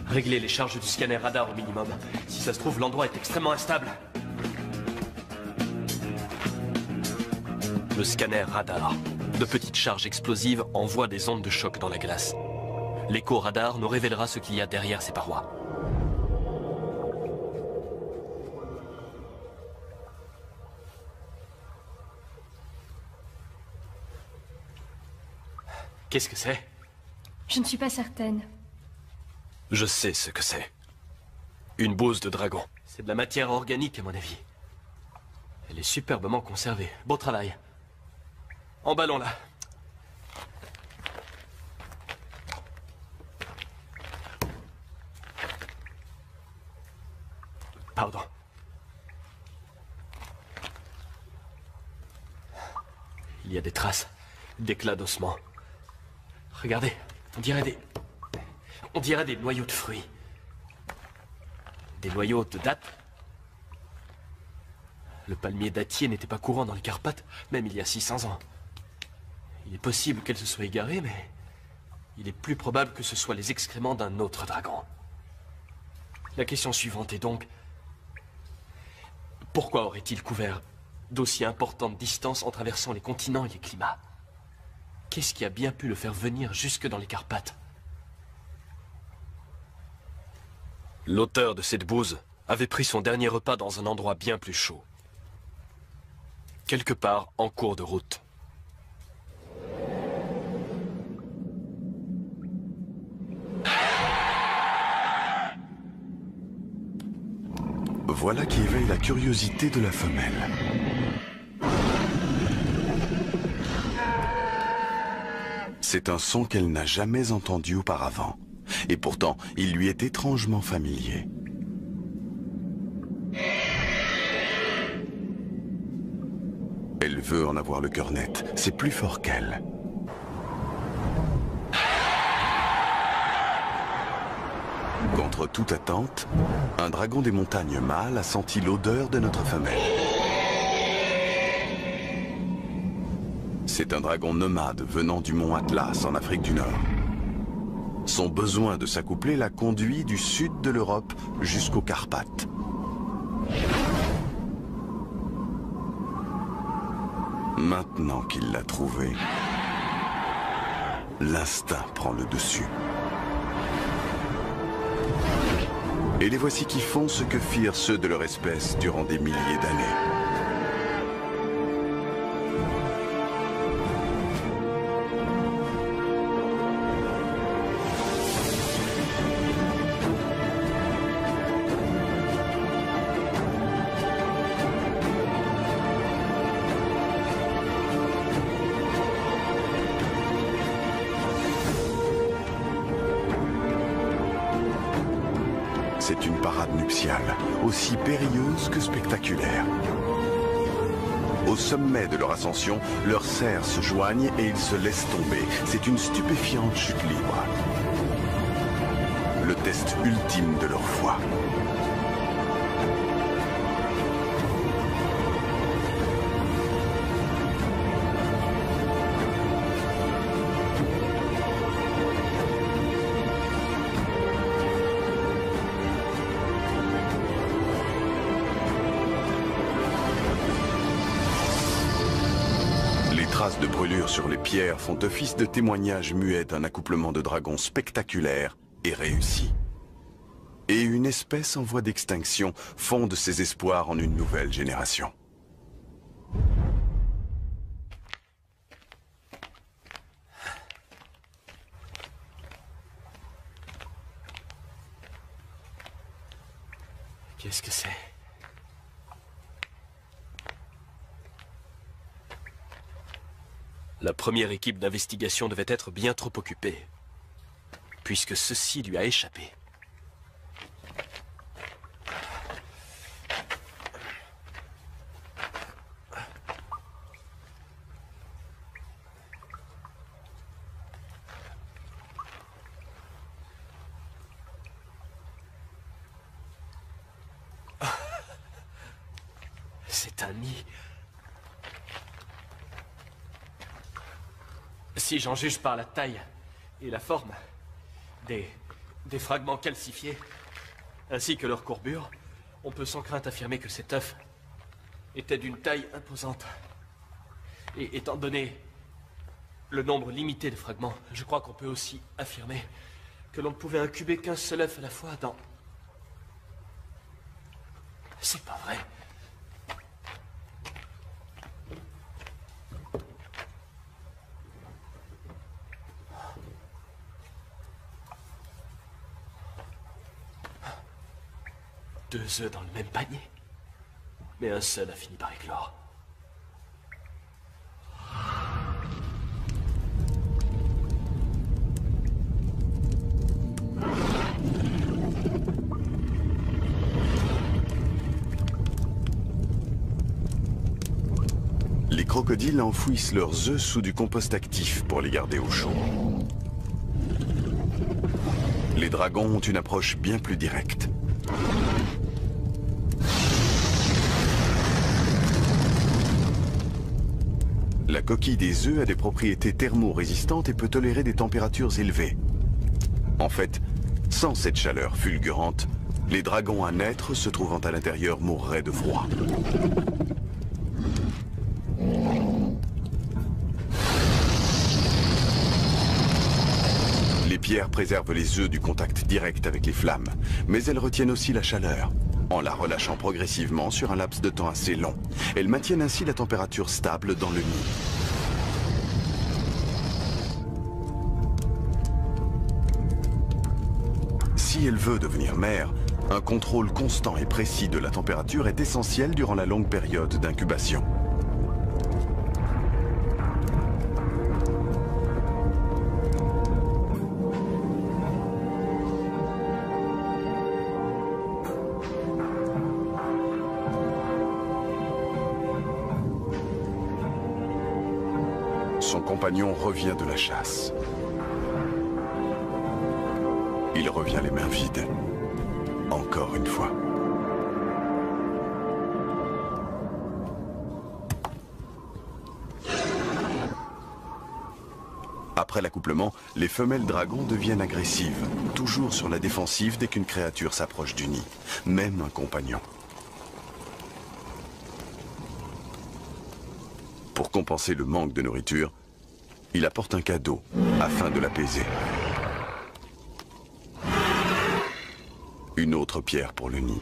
Réglez les charges du scanner radar au minimum. Si ça se trouve, l'endroit est extrêmement instable. Le scanner radar. De petites charges explosives envoient des ondes de choc dans la glace. L'écho radar nous révélera ce qu'il y a derrière ces parois. Qu'est-ce que c'est? Je ne suis pas certaine. Je sais ce que c'est. Une bouse de dragon. C'est de la matière organique, à mon avis. Elle est superbement conservée. Beau travail. Emballons-la. Pardon. Il y a des traces, d'éclats d'ossements. Regardez, on dirait des noyaux de fruits. Des noyaux de dattes. Le palmier dattier n'était pas courant dans les Carpates, même il y a 600 ans. Il est possible qu'elle se soit égarée, mais il est plus probable que ce soit les excréments d'un autre dragon. La question suivante est donc... Pourquoi aurait-il couvert d'aussi importantes distances en traversant les continents et les climats? Qu'est-ce qui a bien pu le faire venir jusque dans les Carpates? L'auteur de cette bouse avait pris son dernier repas dans un endroit bien plus chaud. Quelque part en cours de route. Voilà qui éveille la curiosité de la femelle. C'est un son qu'elle n'a jamais entendu auparavant. Et pourtant, il lui est étrangement familier. Elle veut en avoir le cœur net. C'est plus fort qu'elle. Contre toute attente, un dragon des montagnes mâle a senti l'odeur de notre femelle. C'est un dragon nomade venant du mont Atlas en Afrique du Nord. Son besoin de s'accoupler l'a conduit du sud de l'Europe jusqu'aux Carpates. Maintenant qu'il l'a trouvé, l'instinct prend le dessus. Et les voici qui font ce que firent ceux de leur espèce durant des milliers d'années. C'est une parade nuptiale, aussi périlleuse que spectaculaire. Au sommet de leur ascension, leurs serres se joignent et ils se laissent tomber. C'est une stupéfiante chute libre. Le test ultime de leur foi. Les traces de brûlures sur les pierres font office de témoignage muet d'un accouplement de dragons spectaculaire et réussi. Et une espèce en voie d'extinction fonde ses espoirs en une nouvelle génération. Qu'est-ce que c'est? La première équipe d'investigation devait être bien trop occupée, puisque ceci lui a échappé. C'est un nid. Si j'en juge par la taille et la forme des fragments calcifiés, ainsi que leur courbure, on peut sans crainte affirmer que cet œuf était d'une taille imposante. Et étant donné le nombre limité de fragments, je crois qu'on peut aussi affirmer que l'on ne pouvait incuber qu'un seul œuf à la fois dans... C'est pas vrai. Deux œufs dans le même panier. Mais un seul a fini par éclore. Les crocodiles enfouissent leurs œufs sous du compost actif pour les garder au chaud. Les dragons ont une approche bien plus directe. La coquille des œufs a des propriétés thermo-résistantes et peut tolérer des températures élevées. En fait, sans cette chaleur fulgurante, les dragons à naître se trouvant à l'intérieur mourraient de froid. Les pierres préservent les œufs du contact direct avec les flammes, mais elles retiennent aussi la chaleur, en la relâchant progressivement sur un laps de temps assez long. Elles maintiennent ainsi la température stable dans le nid. Si elle veut devenir mère, un contrôle constant et précis de la température est essentiel durant la longue période d'incubation. Son compagnon revient de la chasse. Il revient les mains vides. Encore une fois. Après l'accouplement, les femelles dragons deviennent agressives, toujours sur la défensive dès qu'une créature s'approche du nid, même un compagnon. Pour compenser compenser le manque de nourriture, il apporte un cadeau afin de l'apaiser. Une autre pierre pour le nid.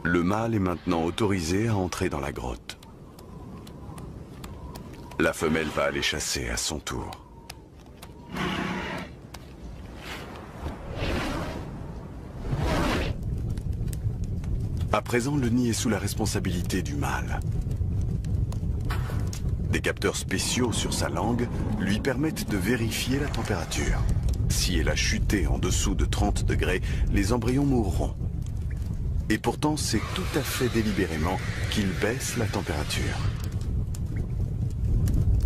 Le mâle est maintenant autorisé à entrer dans la grotte. La femelle va aller chasser à son tour. À présent, le nid est sous la responsabilité du mâle. Des capteurs spéciaux sur sa langue lui permettent de vérifier la température. Si elle a chuté en dessous de 30 degrés, les embryons mourront. Et pourtant, c'est tout à fait délibérément qu'il baisse la température.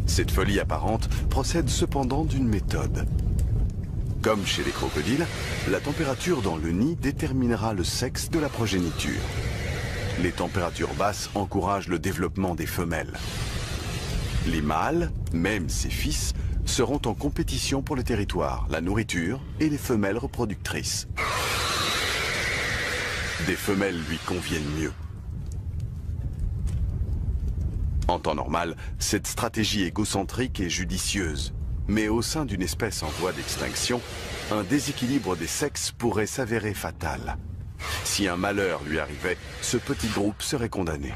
Cette folie apparente procède cependant d'une méthode. Comme chez les crocodiles, la température dans le nid déterminera le sexe de la progéniture. Les températures basses encouragent le développement des femelles. Les mâles, même ses fils, seront en compétition pour le territoire, la nourriture et les femelles reproductrices. Des femelles lui conviennent mieux. En temps normal, cette stratégie égocentrique est judicieuse. Mais au sein d'une espèce en voie d'extinction, un déséquilibre des sexes pourrait s'avérer fatal. Si un malheur lui arrivait, ce petit groupe serait condamné.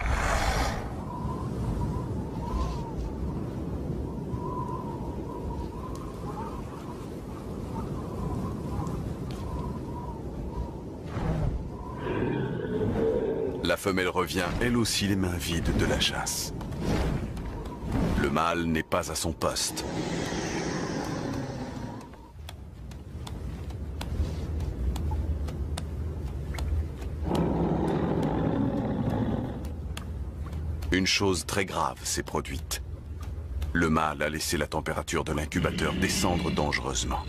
La femelle revient, elle aussi, les mains vides de la chasse. Le mâle n'est pas à son poste. Une chose très grave s'est produite. Le mâle a laissé la température de l'incubateur descendre dangereusement.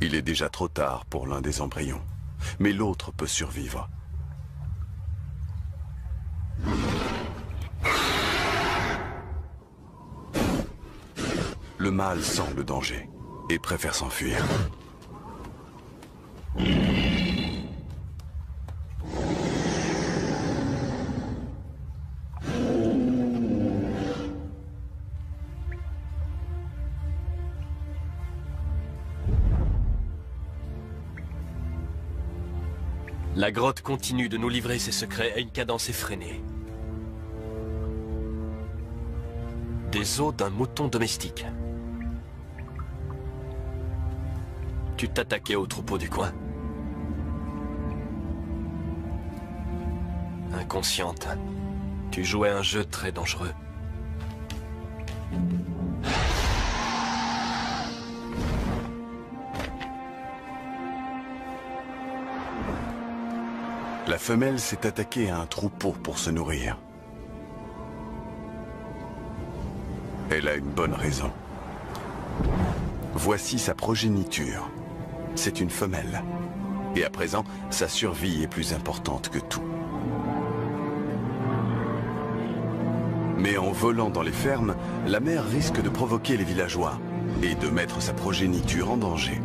Il est déjà trop tard pour l'un des embryons, mais l'autre peut survivre. Le mâle sent le danger et préfère s'enfuir. La grotte continue de nous livrer ses secrets à une cadence effrénée. Des os d'un mouton domestique. Tu t'attaquais au troupeau du coin. Inconsciente, tu jouais un jeu très dangereux. La femelle s'est attaquée à un troupeau pour se nourrir. Elle a une bonne raison. Voici sa progéniture. C'est une femelle. Et à présent, sa survie est plus importante que tout. Mais en volant dans les fermes, la mère risque de provoquer les villageois et de mettre sa progéniture en danger.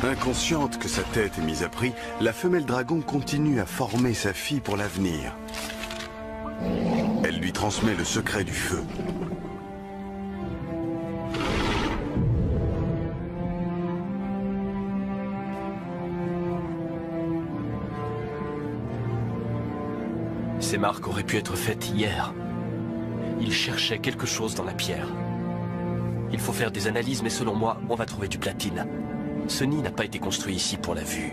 Inconsciente que sa tête est mise à prix, la femelle dragon continue à former sa fille pour l'avenir. Elle lui transmet le secret du feu. Ces marques auraient pu être faites hier. Il cherchait quelque chose dans la pierre. Il faut faire des analyses, mais selon moi, on va trouver du platine. Ce nid n'a pas été construit ici pour la vue.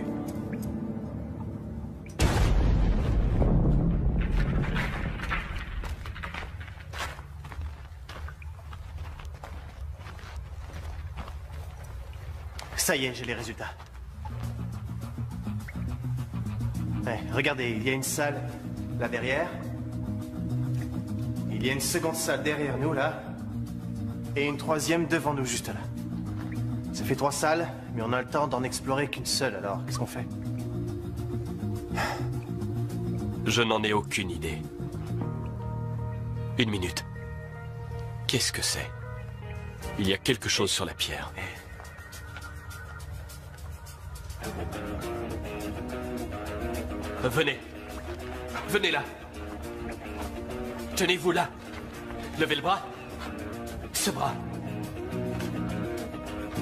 Ça y est, j'ai les résultats. Ouais, regardez, il y a une salle là derrière. Il y a une seconde salle derrière nous, là. Et une troisième devant nous, juste là. Ça fait 3 salles, mais on a le temps d'en explorer qu'une seule, alors qu'est-ce qu'on fait? Je n'en ai aucune idée. Une minute. Qu'est-ce que c'est? Il y a quelque chose sur la pierre. Venez. Venez là. Tenez-vous là. Levez le bras. Ce bras.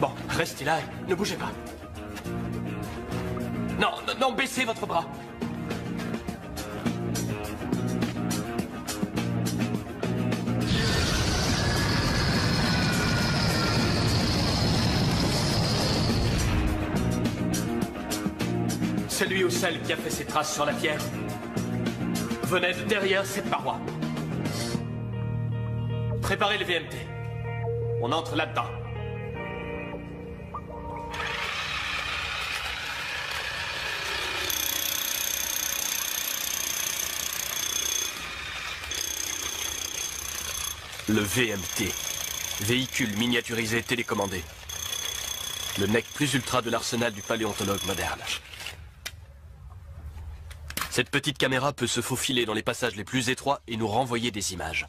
Bon, restez là et ne bougez pas. Non, non, baissez votre bras. Celui ou celle qui a fait ses traces sur la pierre venait de derrière cette paroi. Préparez le VMT. On entre là-dedans. Le VMT. Véhicule miniaturisé télécommandé. Le nec plus ultra de l'arsenal du paléontologue moderne. Cette petite caméra peut se faufiler dans les passages les plus étroits et nous renvoyer des images.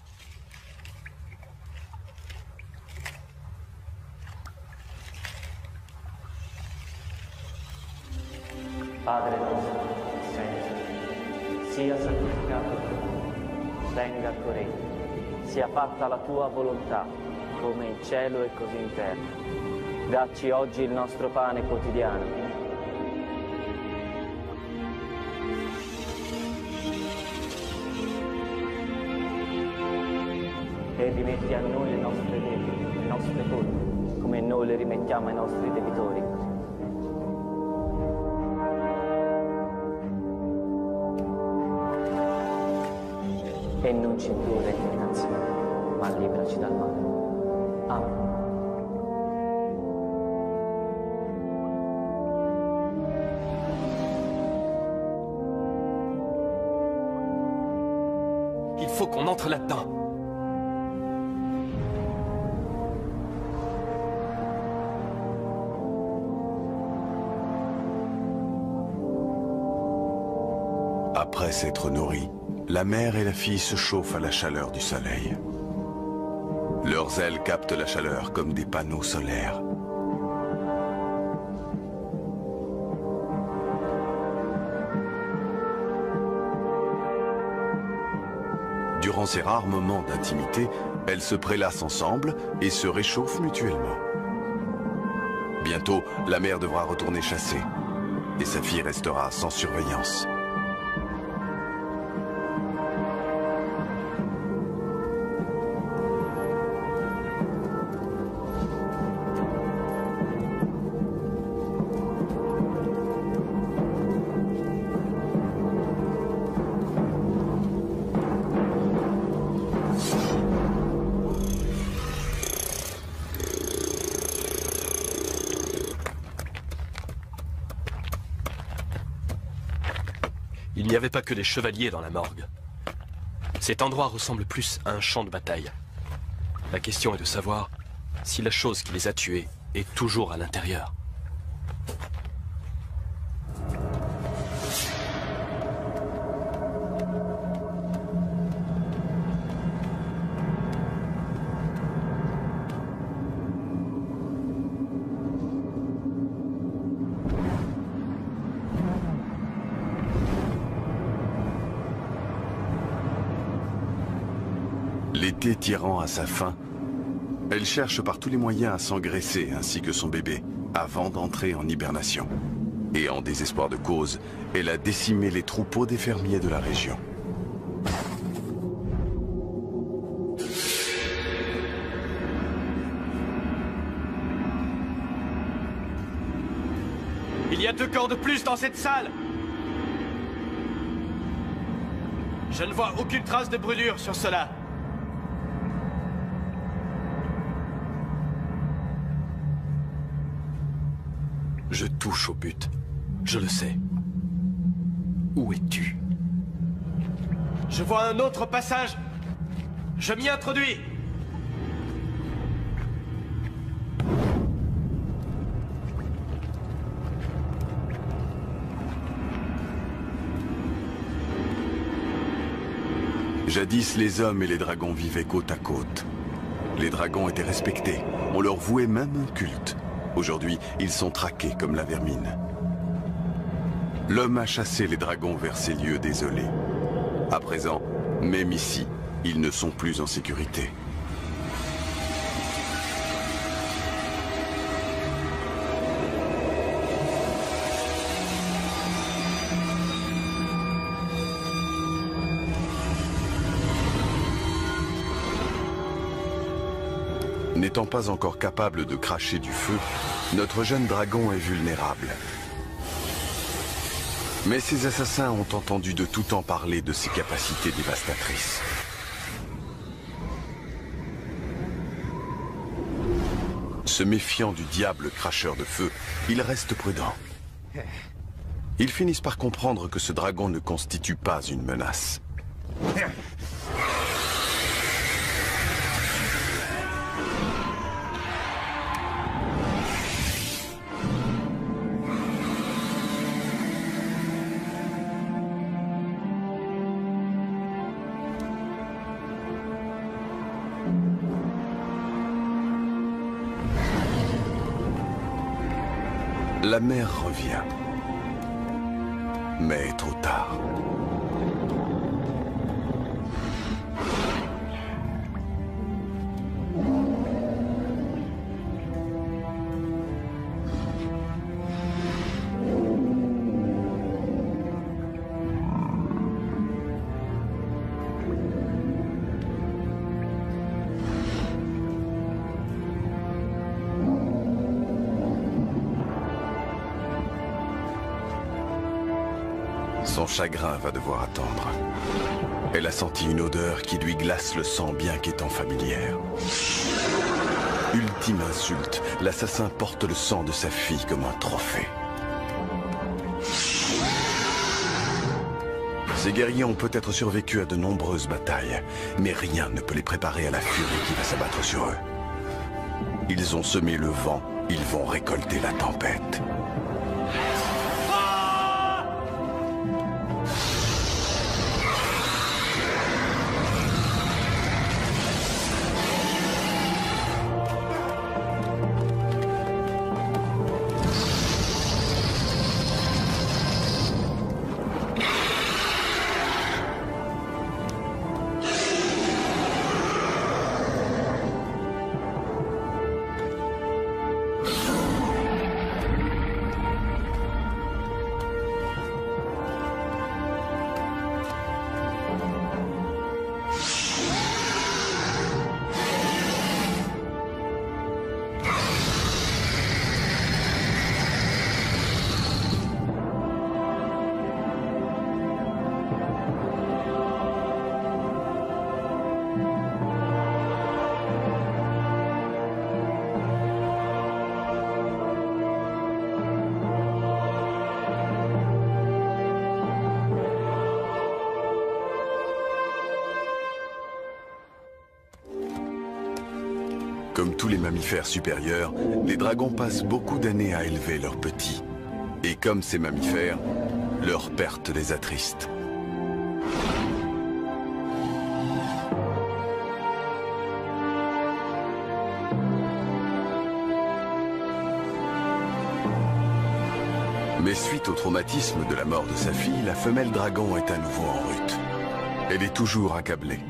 Padre nostro, Signore, sia santificato il tuo nome, venga il tuo regno, sia fatta la tua volontà, come in cielo e così in terra. Dacci oggi il nostro pane quotidiano. E rimetti a noi le nostre debiti, le nostre colpe, come noi le rimettiamo ai nostri debitori. E non ci indurre in tentazione, ma liberaci dal male. Amen. Il faut qu'on entre là-dedans. Après s'être nourris, la mère et la fille se chauffent à la chaleur du soleil. Leurs ailes captent la chaleur comme des panneaux solaires. Durant ces rares moments d'intimité, elles se prélassent ensemble et se réchauffent mutuellement. Bientôt, la mère devra retourner chasser et sa fille restera sans surveillance. Il n'y avait pas que des chevaliers dans la morgue. Cet endroit ressemble plus à un champ de bataille. La question est de savoir si la chose qui les a tués est toujours à l'intérieur. l'activité tirant à sa fin, elle cherche par tous les moyens à s'engraisser ainsi que son bébé avant d'entrer en hibernation. Et en désespoir de cause, elle a décimé les troupeaux des fermiers de la région. Il y a 2 corps de plus dans cette salle. Je ne vois aucune trace de brûlure sur cela. Je touche au but. Je le sais. Où es-tu? Je vois un autre passage. Je m'y introduis. Jadis, les hommes et les dragons vivaient côte à côte. Les dragons étaient respectés. On leur vouait même un culte. Aujourd'hui, ils sont traqués comme la vermine. L'homme a chassé les dragons vers ces lieux désolés. À présent, même ici, ils ne sont plus en sécurité. N'étant pas encore capable de cracher du feu, notre jeune dragon est vulnérable. Mais ces assassins ont entendu de tout temps parler de ses capacités dévastatrices. Se méfiant du diable cracheur de feu, ils restent prudents. Ils finissent par comprendre que ce dragon ne constitue pas une menace. La mer revient. Mais trop tard. Son chagrin va devoir attendre. Elle a senti une odeur qui lui glace le sang bien qu'étant familière. Ultime insulte, l'assassin porte le sang de sa fille comme un trophée. Ces guerriers ont peut-être survécu à de nombreuses batailles, mais rien ne peut les préparer à la furie qui va s'abattre sur eux. Ils ont semé le vent, ils vont récolter la tempête. Comme tous les mammifères supérieurs, les dragons passent beaucoup d'années à élever leurs petits. Et comme ces mammifères, leur perte les attriste. Mais suite au traumatisme de la mort de sa fille, la femelle dragon est à nouveau en rut. Elle est toujours accablée.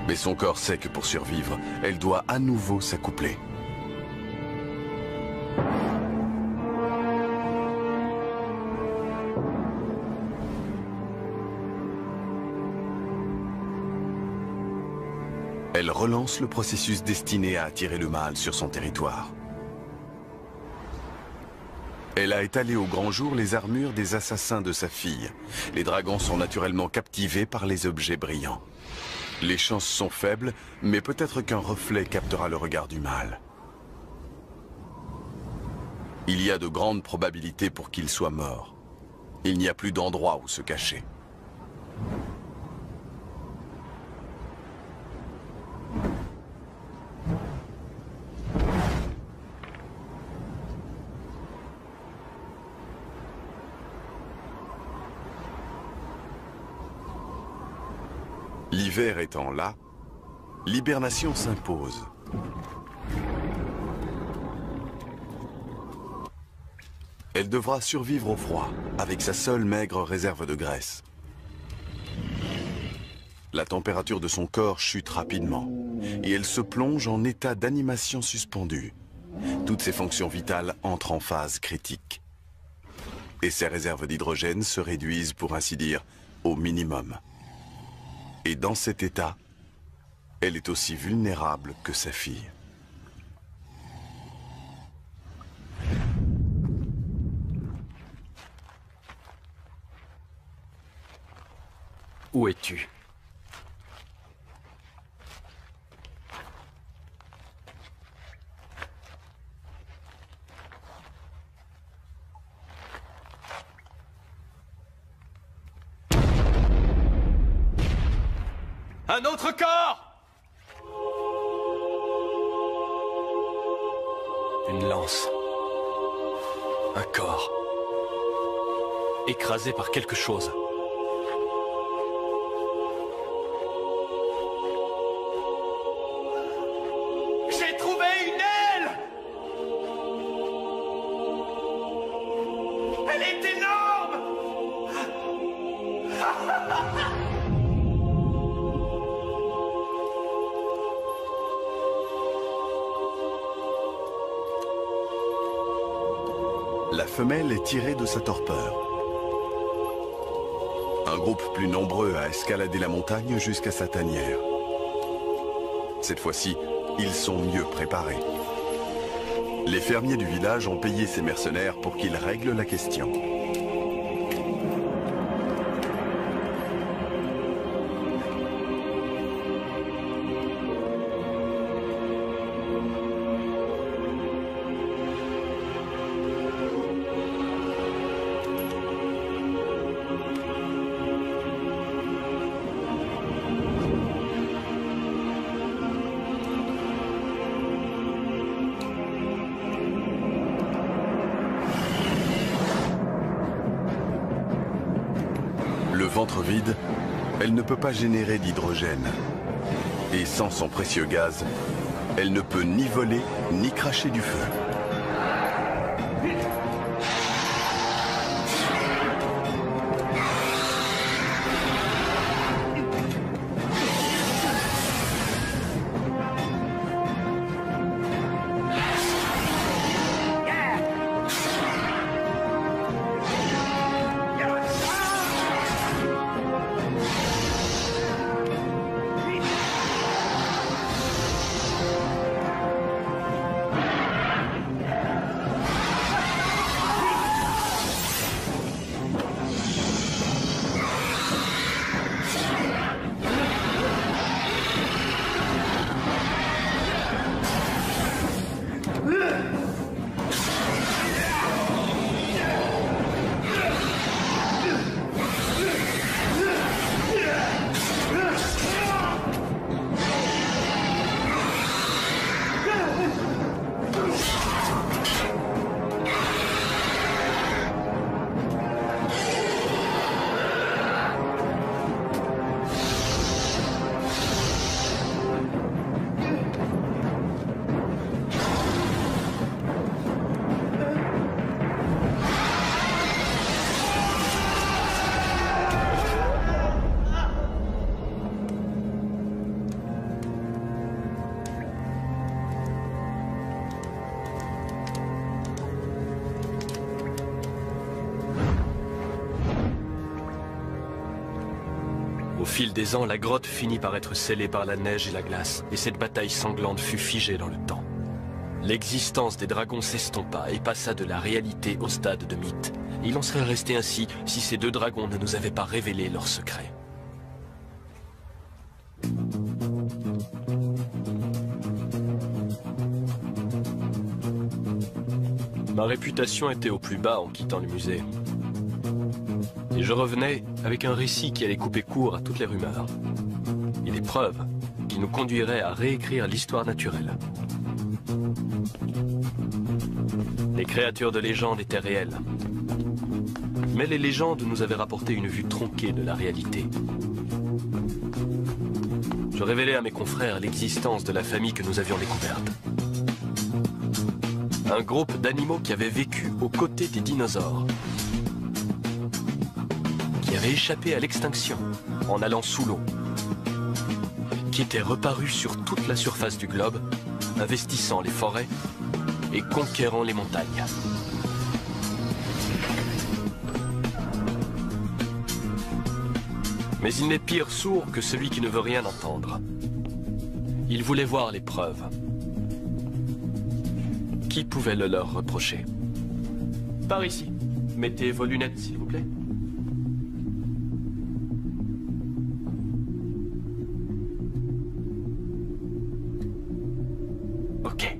Mais son corps sait que pour survivre, elle doit à nouveau s'accoupler. Elle relance le processus destiné à attirer le mâle sur son territoire. Elle a étalé au grand jour les armures des assassins de sa fille. Les dragons sont naturellement captivés par les objets brillants. Les chances sont faibles, mais peut-être qu'un reflet captera le regard du mâle. Il y a de grandes probabilités pour qu'il soit mort. Il n'y a plus d'endroit où se cacher. L'hiver étant là, l'hibernation s'impose. Elle devra survivre au froid, avec sa seule maigre réserve de graisse. La température de son corps chute rapidement, et elle se plonge en état d'animation suspendue. Toutes ses fonctions vitales entrent en phase critique. Et ses réserves d'hydrogène se réduisent, pour ainsi dire, au minimum. Et dans cet état, elle est aussi vulnérable que sa fille. Où es-tu? Un autre corps! Une lance. Un corps. Écrasé par quelque chose. J'ai trouvé une aile! Elle est énorme! La femelle est tirée de sa torpeur. Un groupe plus nombreux a escaladé la montagne jusqu'à sa tanière. Cette fois-ci, ils sont mieux préparés. Les fermiers du village ont payé ces mercenaires pour qu'ils règlent la question. Ventre vide, elle ne peut pas générer d'hydrogène. Et sans son précieux gaz, elle ne peut ni voler, ni cracher du feu. Au fil des ans, la grotte finit par être scellée par la neige et la glace, et cette bataille sanglante fut figée dans le temps. L'existence des dragons s'estompa et passa de la réalité au stade de mythe. Il en serait resté ainsi si ces deux dragons ne nous avaient pas révélé leurs secrets. Ma réputation était au plus bas en quittant le musée. Et je revenais avec un récit qui allait couper court à toutes les rumeurs. Et des preuves qui nous conduiraient à réécrire l'histoire naturelle. Les créatures de légende étaient réelles. Mais les légendes nous avaient rapporté une vue tronquée de la réalité. Je révélais à mes confrères l'existence de la famille que nous avions découverte. Un groupe d'animaux qui avaient vécu aux côtés des dinosaures. Qui avaient échappé à l'extinction en allant sous l'eau. Qui étaient reparus sur toute la surface du globe, investissant les forêts et conquérant les montagnes. Mais il n'est pire sourd que celui qui ne veut rien entendre. Il voulait voir les preuves. Qui pouvait le leur reprocher? Par ici. Mettez vos lunettes, s'il vous plaît. Ok.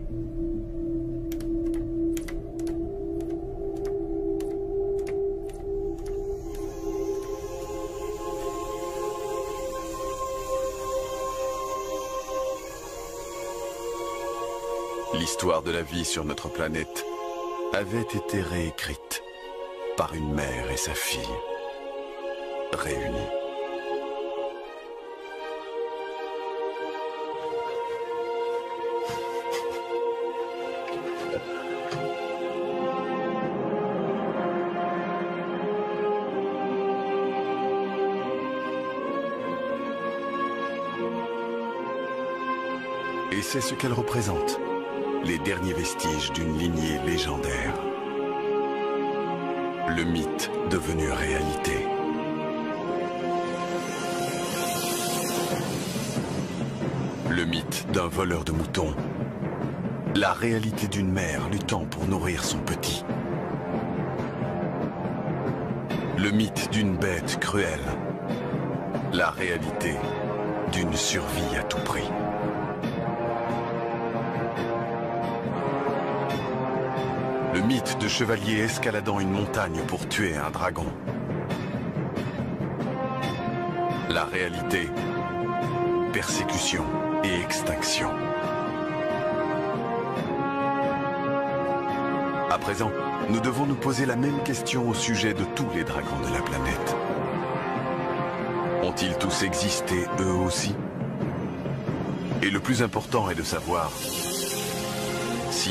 L'histoire de la vie sur notre planète avait été réécrite par une mère et sa fille, réunies. Et c'est ce qu'elle représente. Les derniers vestiges d'une lignée légendaire. Le mythe devenu réalité. Le mythe d'un voleur de moutons. La réalité d'une mère luttant pour nourrir son petit. Le mythe d'une bête cruelle. La réalité d'une survie à tout prix. Le mythe de chevalier escaladant une montagne pour tuer un dragon. La réalité, persécution et extinction. À présent, nous devons nous poser la même question au sujet de tous les dragons de la planète. Ont-ils tous existé eux aussi? Et le plus important est de savoir